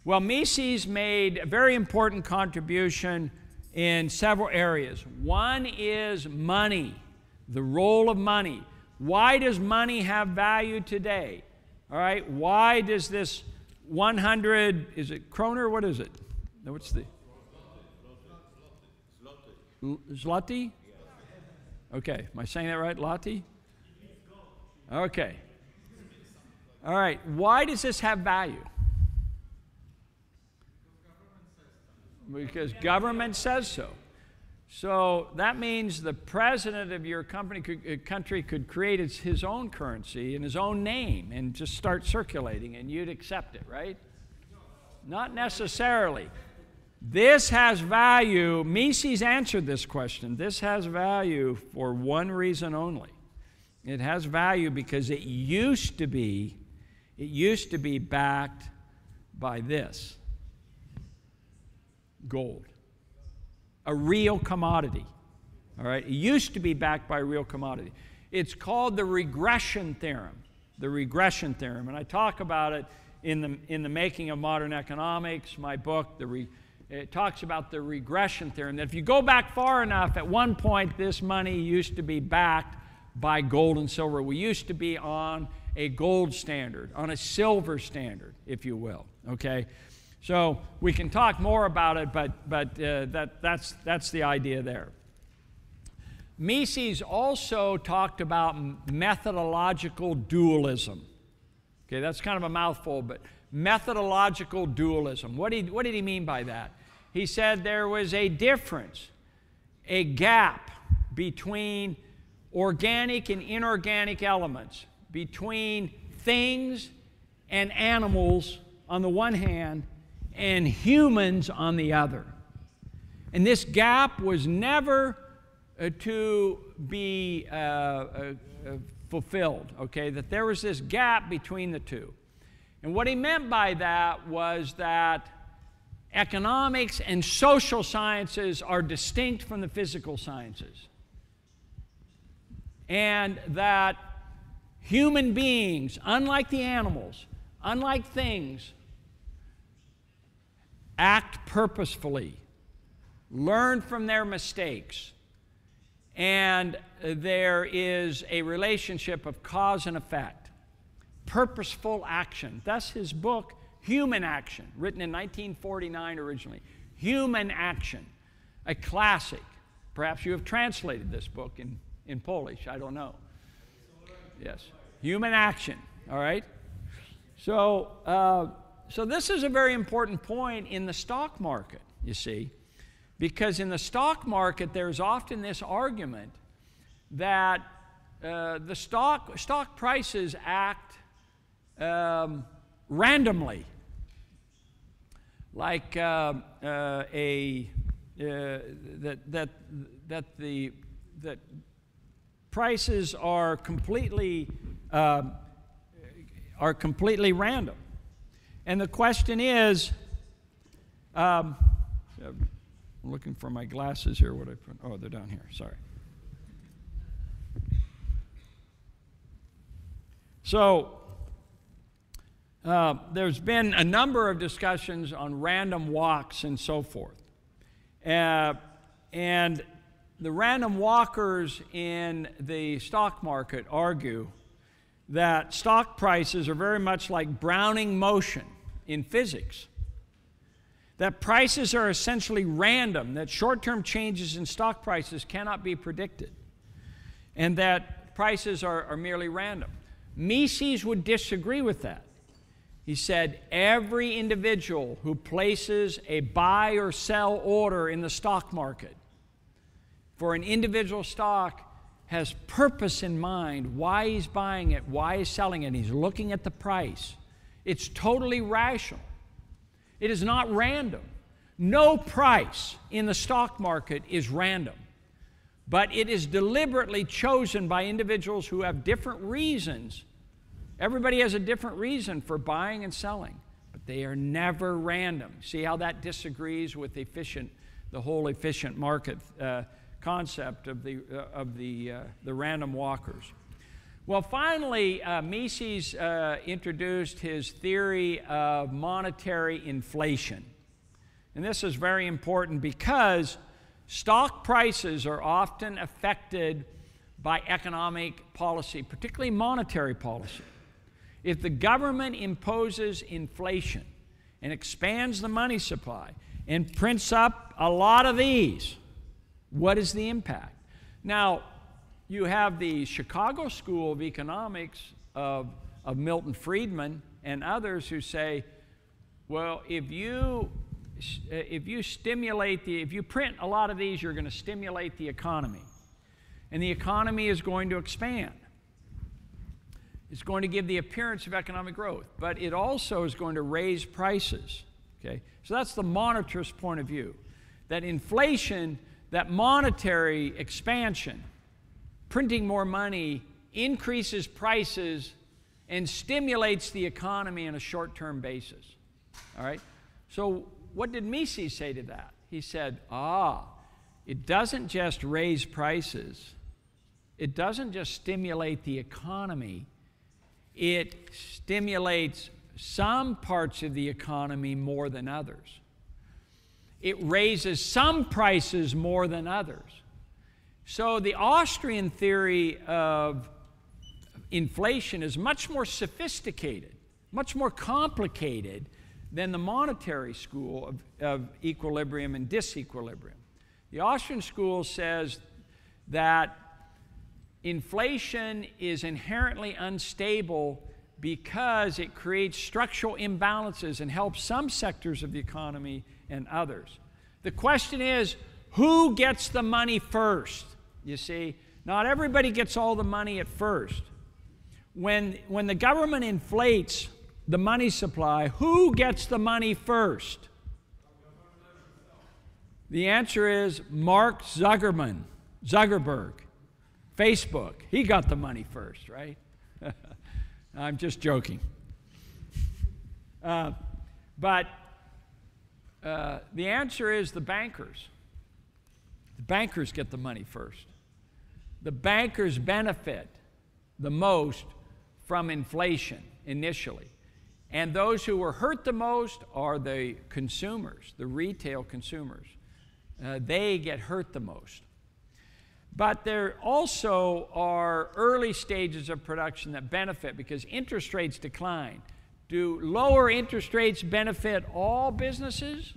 Well, Mises made a very important contribution in several areas. One is money, the role of money. Why does money have value today? All right, why does this 100, is it kroner? What is it? What's the? Zloty? Okay, am I saying that right? Lati? Okay. All right, why does this have value? Because government says so. So that means the president of your country could create his own currency in his own name and just start circulating, and you'd accept it, right? Not necessarily. This has value. Mises answered this question. This has value for one reason only. It has value because it used to be backed by this, gold, a real commodity. All right, it used to be backed by a real commodity. It's called the regression theorem. The regression theorem, and I talk about it in the Making of Modern Economics, my book. It talks about the regression theorem. That if you go back far enough, at one point this money used to be backed by gold and silver. We used to be on a gold standard, on a silver standard, if you will. Okay, so we can talk more about it, but that's the idea there. Mises also talked about methodological dualism. Okay, that's kind of a mouthful, but methodological dualism. What did he mean by that? He said there was a difference, a gap between organic and inorganic elements, between things and animals on the one hand and humans on the other. And this gap was never to be fulfilled, okay? That there was this gap between the two. And what he meant by that was that economics and social sciences are distinct from the physical sciences. And that human beings, unlike the animals, unlike things, act purposefully, learn from their mistakes, and there is a relationship of cause and effect, purposeful action. Thus his book, Human Action, written in 1949 originally. Human Action, a classic. Perhaps you have translated this book in Polish, I don't know. Yes, Human Action, all right? So this is a very important point in the stock market, you see. Because in the stock market, there's often this argument that the stock prices act randomly, like that prices are completely random. And the question is. I'm looking for my glasses here. What I put? Oh, they're down here. Sorry. So there's been a number of discussions on random walks and so forth. And the random walkers in the stock market argue that stock prices are very much like Brownian motion in physics. That prices are essentially random, that short-term changes in stock prices cannot be predicted, and that prices are merely random. Mises would disagree with that. He said every individual who places a buy or sell order in the stock market for an individual stock has purpose in mind, why he's buying it, why he's selling it. He's looking at the price. It's totally rational. It is not random. No price in the stock market is random, but it is deliberately chosen by individuals who have different reasons. Everybody has a different reason for buying and selling, but they are never random. See how that disagrees with the whole efficient market concept of the random walkers. Well, finally, Mises introduced his theory of monetary inflation. And this is very important because stock prices are often affected by economic policy, particularly monetary policy. If the government imposes inflation and expands the money supply and prints up a lot of these, what is the impact? Now, you have the Chicago School of Economics of Milton Friedman and others who say, well, if you print a lot of these, you're going to stimulate the economy. And the economy is going to expand. It's going to give the appearance of economic growth, but it also is going to raise prices. Okay? So that's the monetarist point of view. That inflation, that monetary expansion, printing more money increases prices and stimulates the economy on a short-term basis. All right? So what did Mises say to that? He said, it doesn't just raise prices. It doesn't just stimulate the economy. It stimulates some parts of the economy more than others. It raises some prices more than others. So the Austrian theory of inflation is much more sophisticated, much more complicated than the monetary school of equilibrium and disequilibrium. The Austrian school says that inflation is inherently unstable because it creates structural imbalances and helps some sectors of the economy and others. The question is, who gets the money first? You see, not everybody gets all the money at first. When the government inflates the money supply, who gets the money first? The answer is Mark Zuckerberg, Facebook. He got the money first, right? I'm just joking. But the answer is the bankers. The bankers get the money first. The bankers benefit the most from inflation initially. And those who were hurt the most are the consumers, the retail consumers. They get hurt the most. But there also are early stages of production that benefit because interest rates decline. Do lower interest rates benefit all businesses?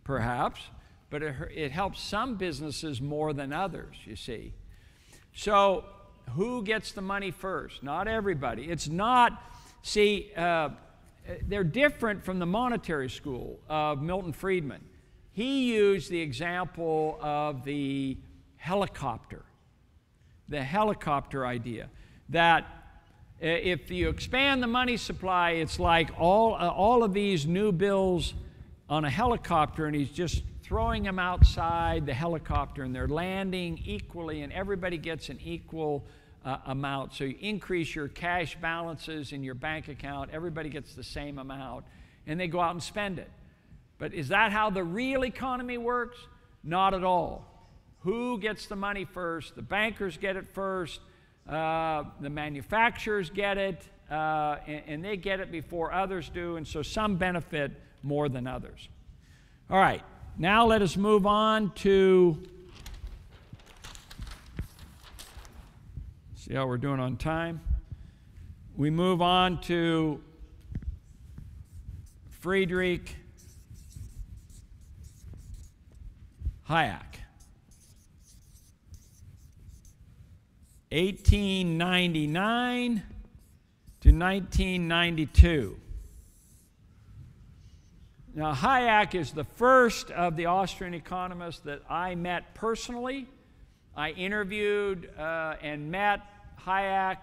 Perhaps, but it helps some businesses more than others, you see. So who gets the money first? Not everybody. It's not, see, they're different from the monetary school of Milton Friedman. He used the example of the helicopter idea, that if you expand the money supply, it's like all of these new bills on a helicopter, and he's just throwing them outside the helicopter, and they're landing equally, and everybody gets an equal amount. So you increase your cash balances in your bank account, everybody gets the same amount, and they go out and spend it. But is that how the real economy works? Not at all. Who gets the money first? The bankers get it first. The manufacturers get it, and they get it before others do, and so some benefit more than others. All right, now let us move on to, see how we're doing on time. We move on to Friedrich Hayek, 1899 to 1992. Now, Hayek is the first of the Austrian economists that I met personally. I interviewed and met Hayek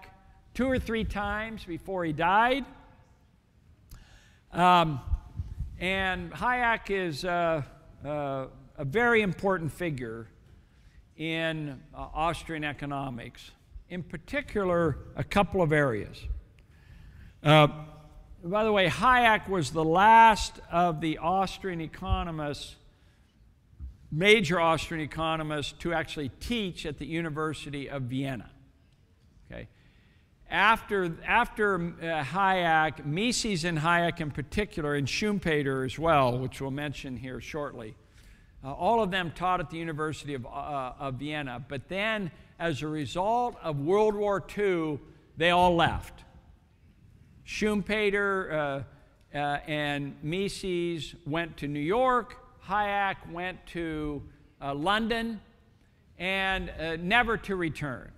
2 or 3 times before he died. And Hayek is a very important figure in Austrian economics, in particular, a couple of areas. By the way, Hayek was the last of the Austrian economists, major Austrian economists, to actually teach at the University of Vienna. Okay. After Hayek, Mises and Hayek in particular, and Schumpeter as well, which we'll mention here shortly, all of them taught at the University of Vienna. But then, as a result of World War II, they all left. Schumpeter and Mises went to New York. Hayek went to London, and never to return.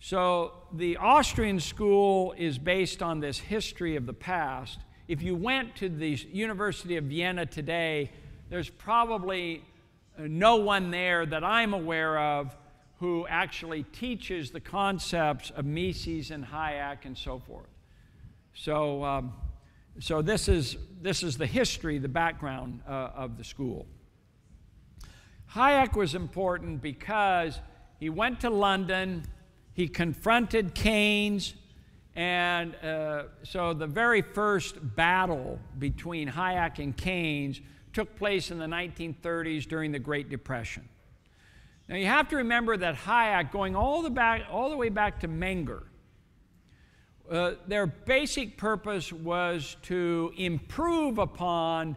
So the Austrian school is based on this history of the past. If you went to the University of Vienna today, there's probably no one there that I'm aware of who actually teaches the concepts of Mises and Hayek and so forth. So, this is the history, the background of the school. Hayek was important because he went to London, he confronted Keynes, and so the very first battle between Hayek and Keynes took place in the 1930s during the Great Depression. Now you have to remember that Hayek, going all the way back to Menger, their basic purpose was to improve upon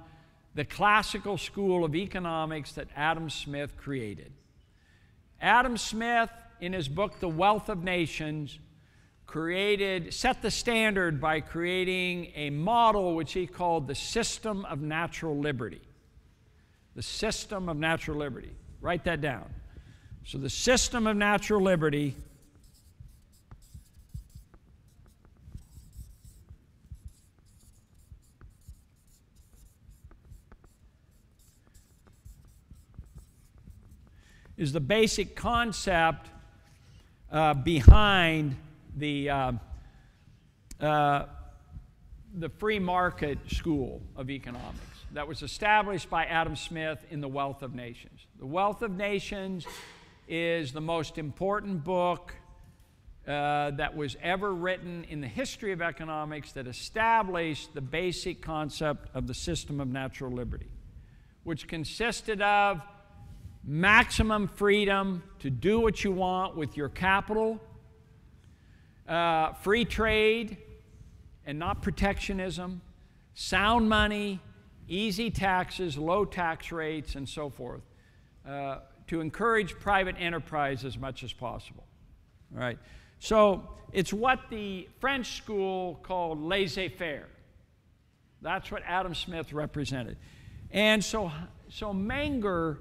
the classical school of economics that Adam Smith created. Adam Smith, in his book The Wealth of Nations, set the standard by creating a model which he called the system of natural liberty. The system of natural liberty. Write that down. So the system of natural liberty is the basic concept behind the free market school of economics that was established by Adam Smith in The Wealth of Nations. The Wealth of Nations is the most important book that was ever written in the history of economics that established the basic concept of the system of natural liberty, which consisted of maximum freedom to do what you want with your capital, free trade and not protectionism, sound money, easy taxes, low tax rates, and so forth, to encourage private enterprise as much as possible. All right. So it's what the French school called laissez-faire. That's what Adam Smith represented. And so Menger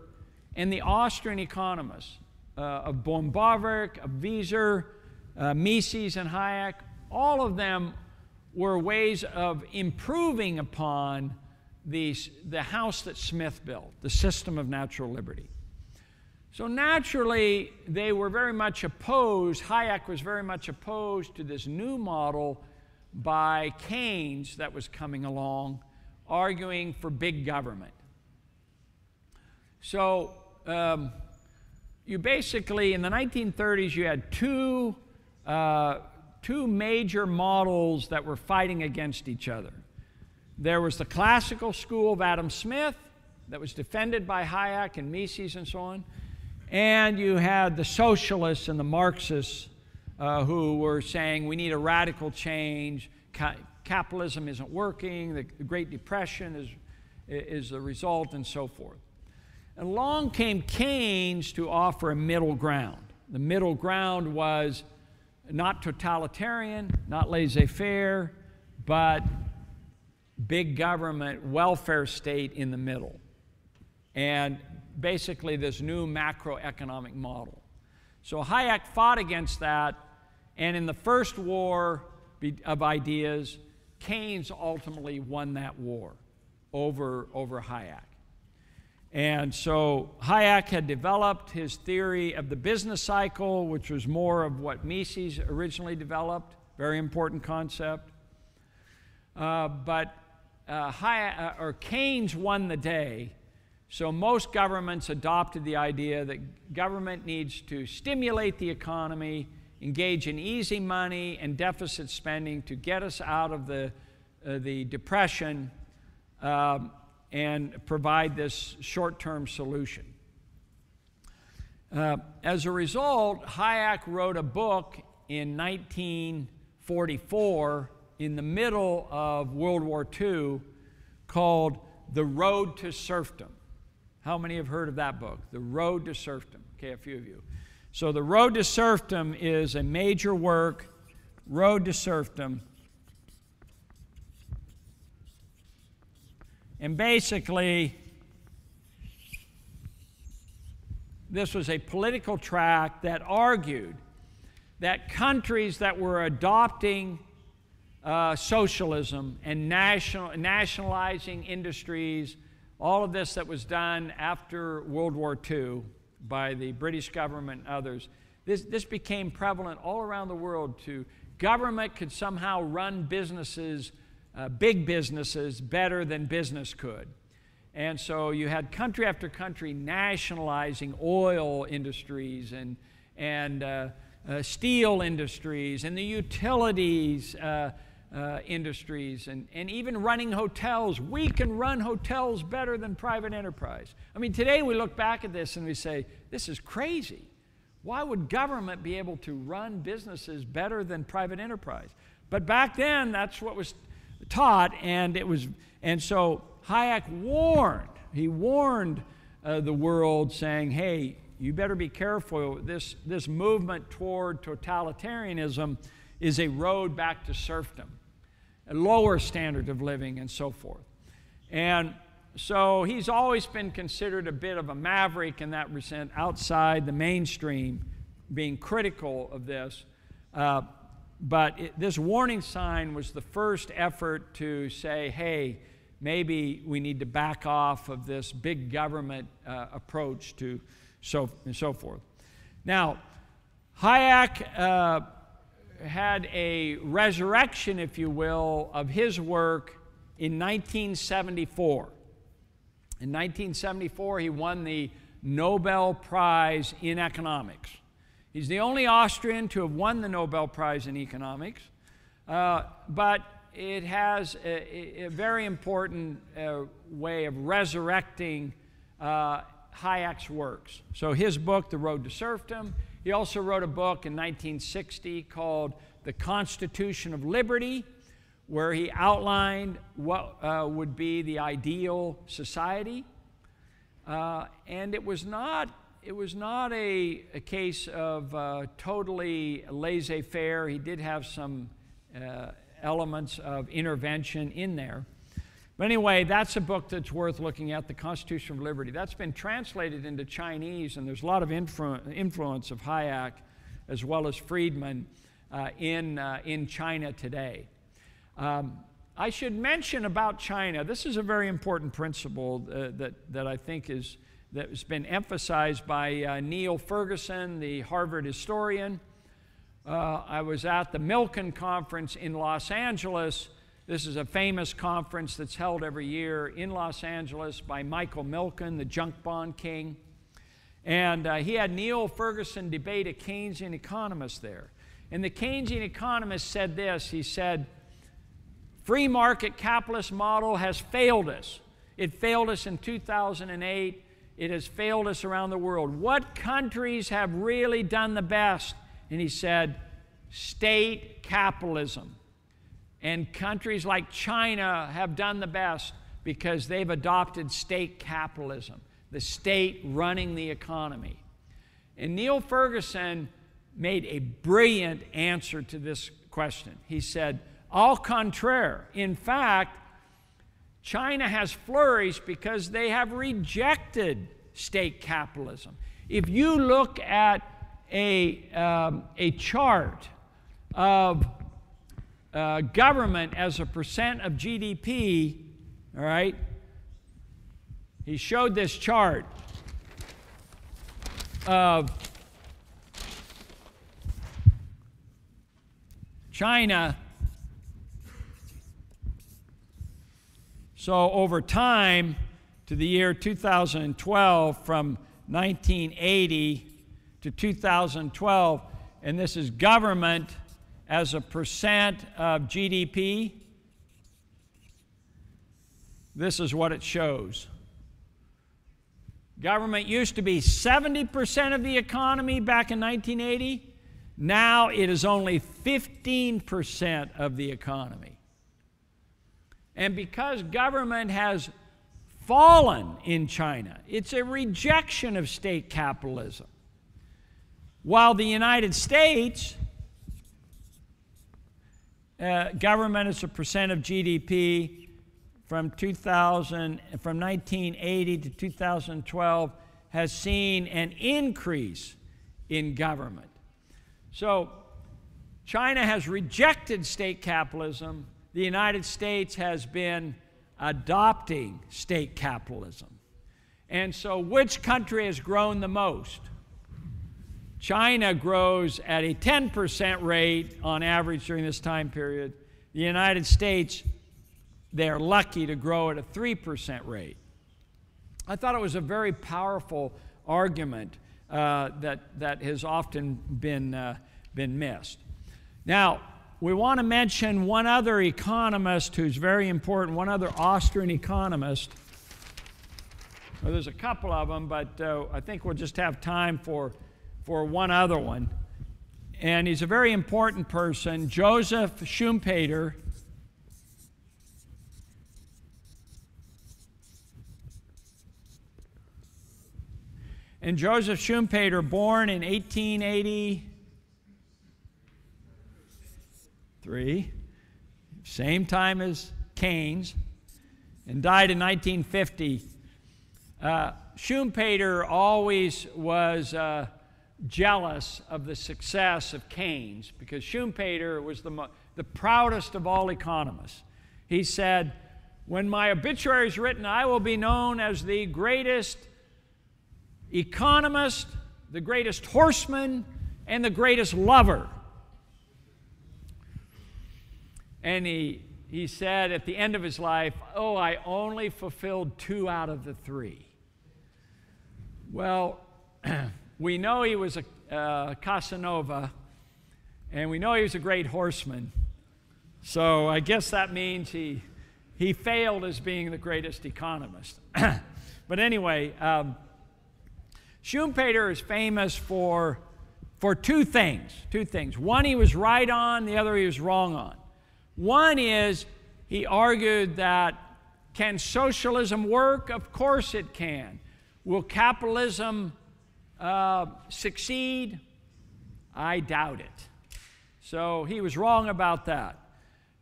and the Austrian economists of von Bauwerk, of Wieser, Mises, and Hayek, all of them were ways of improving upon the house that Smith built, the system of natural liberty. So naturally, they were very much opposed, Hayek was very much opposed to this new model by Keynes that was coming along, arguing for big government. So you basically, in the 1930s, you had two major models that were fighting against each other. There was the classical school of Adam Smith that was defended by Hayek and Mises and so on. And you had the socialists and the Marxists who were saying we need a radical change, capitalism isn't working, the Great Depression is the result, and so forth. And along came Keynes to offer a middle ground. The middle ground was not totalitarian, not laissez-faire, but big government, welfare state in the middle. And basically this new macroeconomic model. So Hayek fought against that, and in the first war of ideas, Keynes ultimately won that war over Hayek. And so Hayek had developed his theory of the business cycle, which was more of what Mises originally developed, very important concept. But Keynes won the day. So most governments adopted the idea that government needs to stimulate the economy, engage in easy money and deficit spending to get us out of the depression and provide this short-term solution. As a result, Hayek wrote a book in 1944 in the middle of World War II called The Road to Serfdom. How many have heard of that book? The Road to Serfdom. Okay, a few of you. So The Road to Serfdom is a major work, Road to Serfdom. And basically, this was a political tract that argued that countries that were adopting socialism and nationalizing industries, all of this that was done after World War II by the British government and others, this became prevalent all around the world. Government could somehow run businesses, big businesses, better than business could. And so you had country after country nationalizing oil industries and steel industries and the utilities industries and even running hotels. We can run hotels better than private enterprise. I mean, today we look back at this and we say, this is crazy. Why would government be able to run businesses better than private enterprise? But back then, that's what was taught, and so Hayek warned. He warned the world, saying, "Hey, you better be careful. This movement toward totalitarianism is a road back to serfdom, a lower standard of living, and so forth." And so he's always been considered a bit of a maverick in that sense, outside the mainstream, being critical of this. But this warning sign was the first effort to say, hey, maybe we need to back off of this big government approach to and so forth. Now, Hayek had a resurrection, if you will, of his work in 1974. In 1974, he won the Nobel Prize in Economics. He's the only Austrian to have won the Nobel Prize in Economics, but it has a very important way of resurrecting Hayek's works. So his book, The Road to Serfdom, he also wrote a book in 1960 called The Constitution of Liberty, where he outlined what would be the ideal society. And it was not a case of totally laissez-faire. He did have some elements of intervention in there. But anyway, that's a book that's worth looking at, The Constitution of Liberty. That's been translated into Chinese, and there's a lot of influence of Hayek as well as Friedman in China today. I should mention about China, this is a very important principle that I think that's been emphasized by Neil Ferguson, the Harvard historian. I was at the Milken Conference in Los Angeles. This is a famous conference that's held every year in Los Angeles by Michael Milken, the junk bond king. And he had Neil Ferguson debate a Keynesian economist there. And the Keynesian economist said this, he said, free market capitalist model has failed us. It failed us in 2008. It has failed us around the world. What countries have really done the best? And he said, state capitalism. And countries like China have done the best because they've adopted state capitalism, the state running the economy. And Neil Ferguson made a brilliant answer to this question. He said, au contraire. In fact, China has flourished because they have rejected state capitalism. If you look at a chart of government as a percent of GDP, all right, he showed this chart of China. So over time, to the year 2012, from 1980 to 2012, and this is government as a percent of GDP, this is what it shows. Government used to be 70% of the economy back in 1980. Now it is only 15% of the economy. And because government has fallen in China, it's a rejection of state capitalism. While the United States, government as a percent of GDP from 1980 to 2012 has seen an increase in government. So China has rejected state capitalism. The United States has been adopting state capitalism. And so which country has grown the most? China grows at a 10% rate on average during this time period. The United States, they're lucky to grow at a 3% rate. I thought it was a very powerful argument that has often been missed. Now, we want to mention one other economist who's very important, one other Austrian economist. Well, there's a couple of them, but I think we'll just have time for one other one. And he's a very important person, Joseph Schumpeter. And Joseph Schumpeter, born in 1883, same time as Keynes, and died in 1950. Schumpeter always was jealous of the success of Keynes because Schumpeter was the proudest of all economists. He said, "When my obituary is written, I will be known as the greatest economist, the greatest horseman, and the greatest lover." And he said at the end of his life, "Oh, I only fulfilled 2 out of the 3. Well, we know he was a Casanova, and we know he was a great horseman. So I guess that means he failed as being the greatest economist. But anyway, Schumpeter is famous for 2 things. 2 things. One he was right on, the other he was wrong on. One is he argued that, can socialism work? Of course it can. Will capitalism succeed? I doubt it. So he was wrong about that.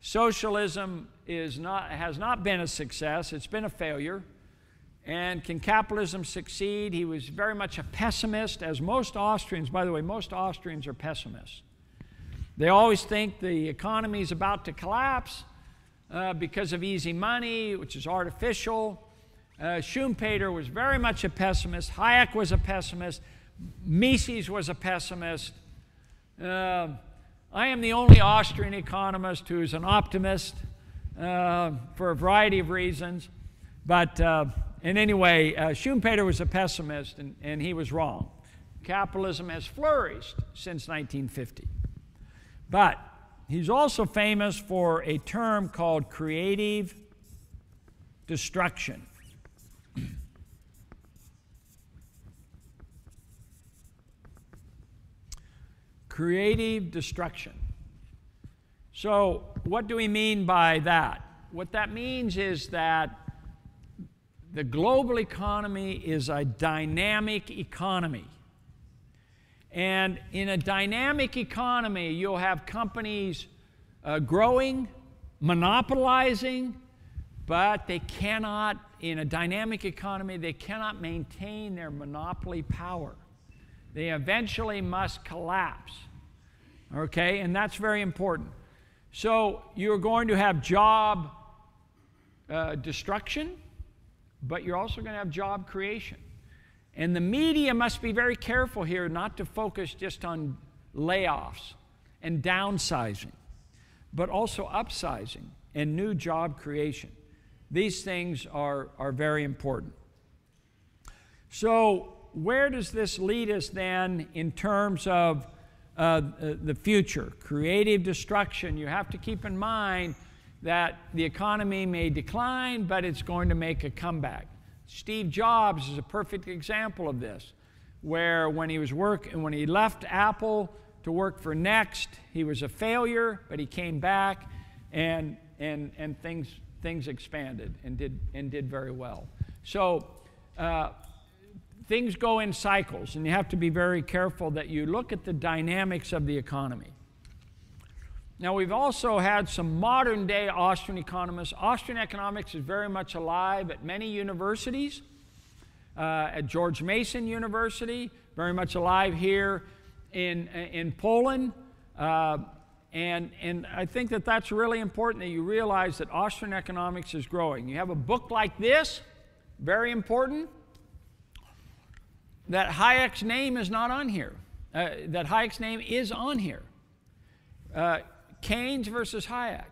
Socialism has not been a success. It's been a failure. And can capitalism succeed? He was very much a pessimist, as most Austrians, by the way, most Austrians are pessimists. They always think the economy is about to collapse because of easy money, which is artificial. Schumpeter was very much a pessimist. Hayek was a pessimist. Mises was a pessimist. I am the only Austrian economist who's an optimist for a variety of reasons. But anyway, Schumpeter was a pessimist, and he was wrong. Capitalism has flourished since 1950. But he's also famous for a term called creative destruction. Creative destruction. So what do we mean by that? What that means is that the global economy is a dynamic economy. And in a dynamic economy, you'll have companies growing, monopolizing, but they cannot, in a dynamic economy, they cannot maintain their monopoly power. They eventually must collapse. Okay, and that's very important. So you're going to have job destruction, but you're also going to have job creation. And the media must be very careful here not to focus just on layoffs and downsizing, but also upsizing and new job creation. These things are very important. So where does this lead us then in terms of the future? Creative destruction. You have to keep in mind that the economy may decline, but it's going to make a comeback. Steve Jobs is a perfect example of this, where when he left Apple to work for Next, he was a failure, but he came back and things expanded and did very well. So things go in cycles, and you have to be very careful that you look at the dynamics of the economy. Now, we've also had some modern-day Austrian economists. Austrian economics is very much alive at many universities, at George Mason University, very much alive here in Poland. And I think that that's really important that you realize that Austrian economics is growing. You have a book like this, very important, that Hayek's name is not on here, that Hayek's name is on here. Keynes versus Hayek.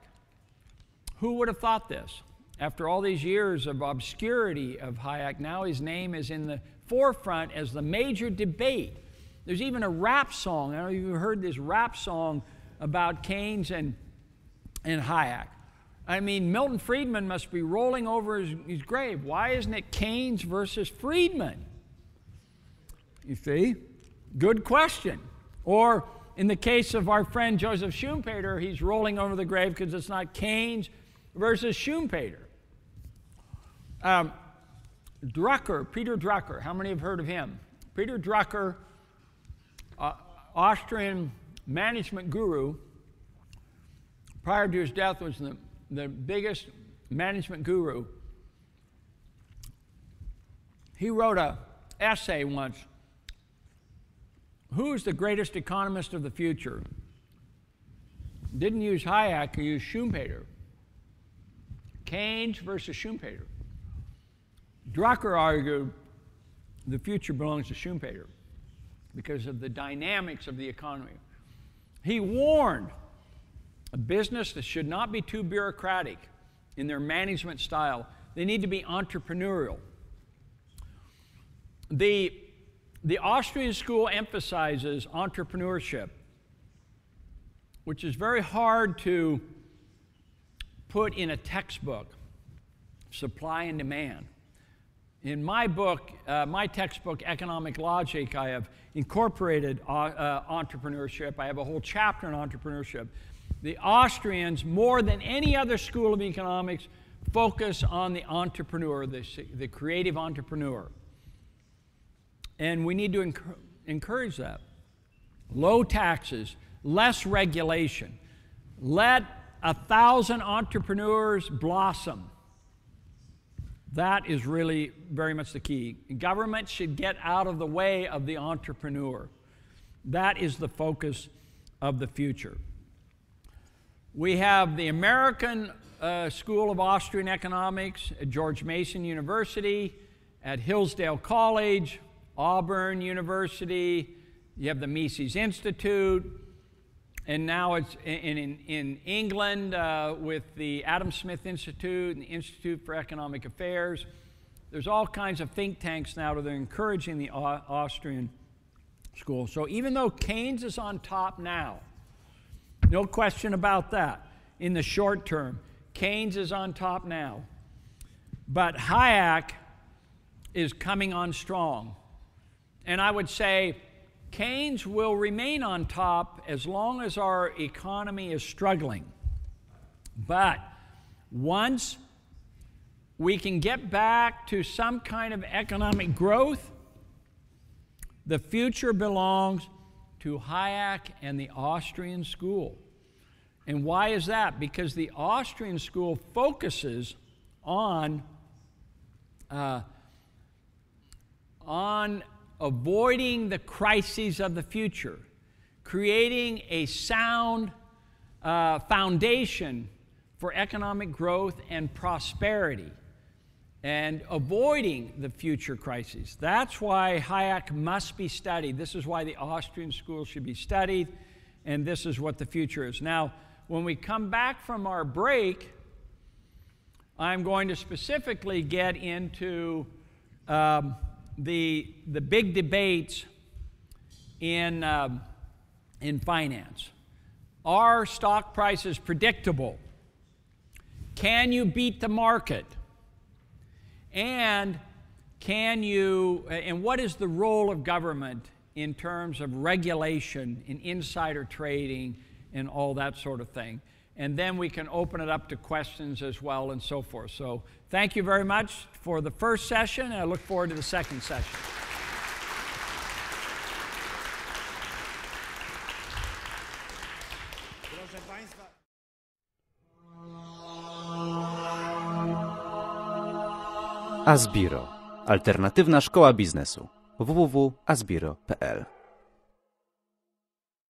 Who would have thought this? After all these years of obscurity of Hayek, now his name is in the forefront as the major debate. There's even a rap song. I don't know if you've heard this rap song about Keynes and Hayek. I mean, Milton Friedman must be rolling over his grave. Why isn't it Keynes versus Friedman? You see? Good question. Or in the case of our friend Joseph Schumpeter, he's rolling over the grave because it's not Keynes versus Schumpeter. Drucker, Peter Drucker, how many have heard of him? Peter Drucker, Austrian management guru, prior to his death was the biggest management guru. He wrote an essay once, who's the greatest economist of the future? Didn't use Hayek, he used Schumpeter. Keynes versus Schumpeter. Drucker argued the future belongs to Schumpeter because of the dynamics of the economy. He warned a business that should not be too bureaucratic in their management style. They need to be entrepreneurial. The Austrian school emphasizes entrepreneurship, which is very hard to put in a textbook, supply and demand. In my book, my textbook, Economic Logic, I have incorporated entrepreneurship. I have a whole chapter on entrepreneurship. The Austrians, more than any other school of economics, focus on the entrepreneur, the creative entrepreneur. And we need to encourage that. Low taxes, less regulation. Let 1,000 entrepreneurs blossom. That is really very much the key. Government should get out of the way of the entrepreneur. That is the focus of the future. We have the American School of Austrian Economics at George Mason University, at Hillsdale College, Auburn University. You have the Mises Institute. And now it's in England with the Adam Smith Institute and the Institute for Economic Affairs. There's all kinds of think tanks now that are encouraging the Austrian school. So even though Keynes is on top now, no question about that, in the short term, Keynes is on top now. But Hayek is coming on strong. And I would say Keynes will remain on top as long as our economy is struggling. But once we can get back to some kind of economic growth, the future belongs to Hayek and the Austrian school. And why is that? Because the Austrian school focuses on avoiding the crises of the future, creating a sound foundation for economic growth and prosperity, and avoiding the future crises. That's why Hayek must be studied. This is why the Austrian school should be studied, and this is what the future is. Now, when we come back from our break, I'm going to specifically get into the big debates in finance. Are stock prices predictable? Can you beat the market? And what is the role of government in terms of regulation, in insider trading, and all that sort of thing? And then we can open it up to questions as well and so forth. So thank you very much for the first session, and I look forward to the second session. ASBiRO. Alternatywna szkoła biznesu. www.asbiro.pl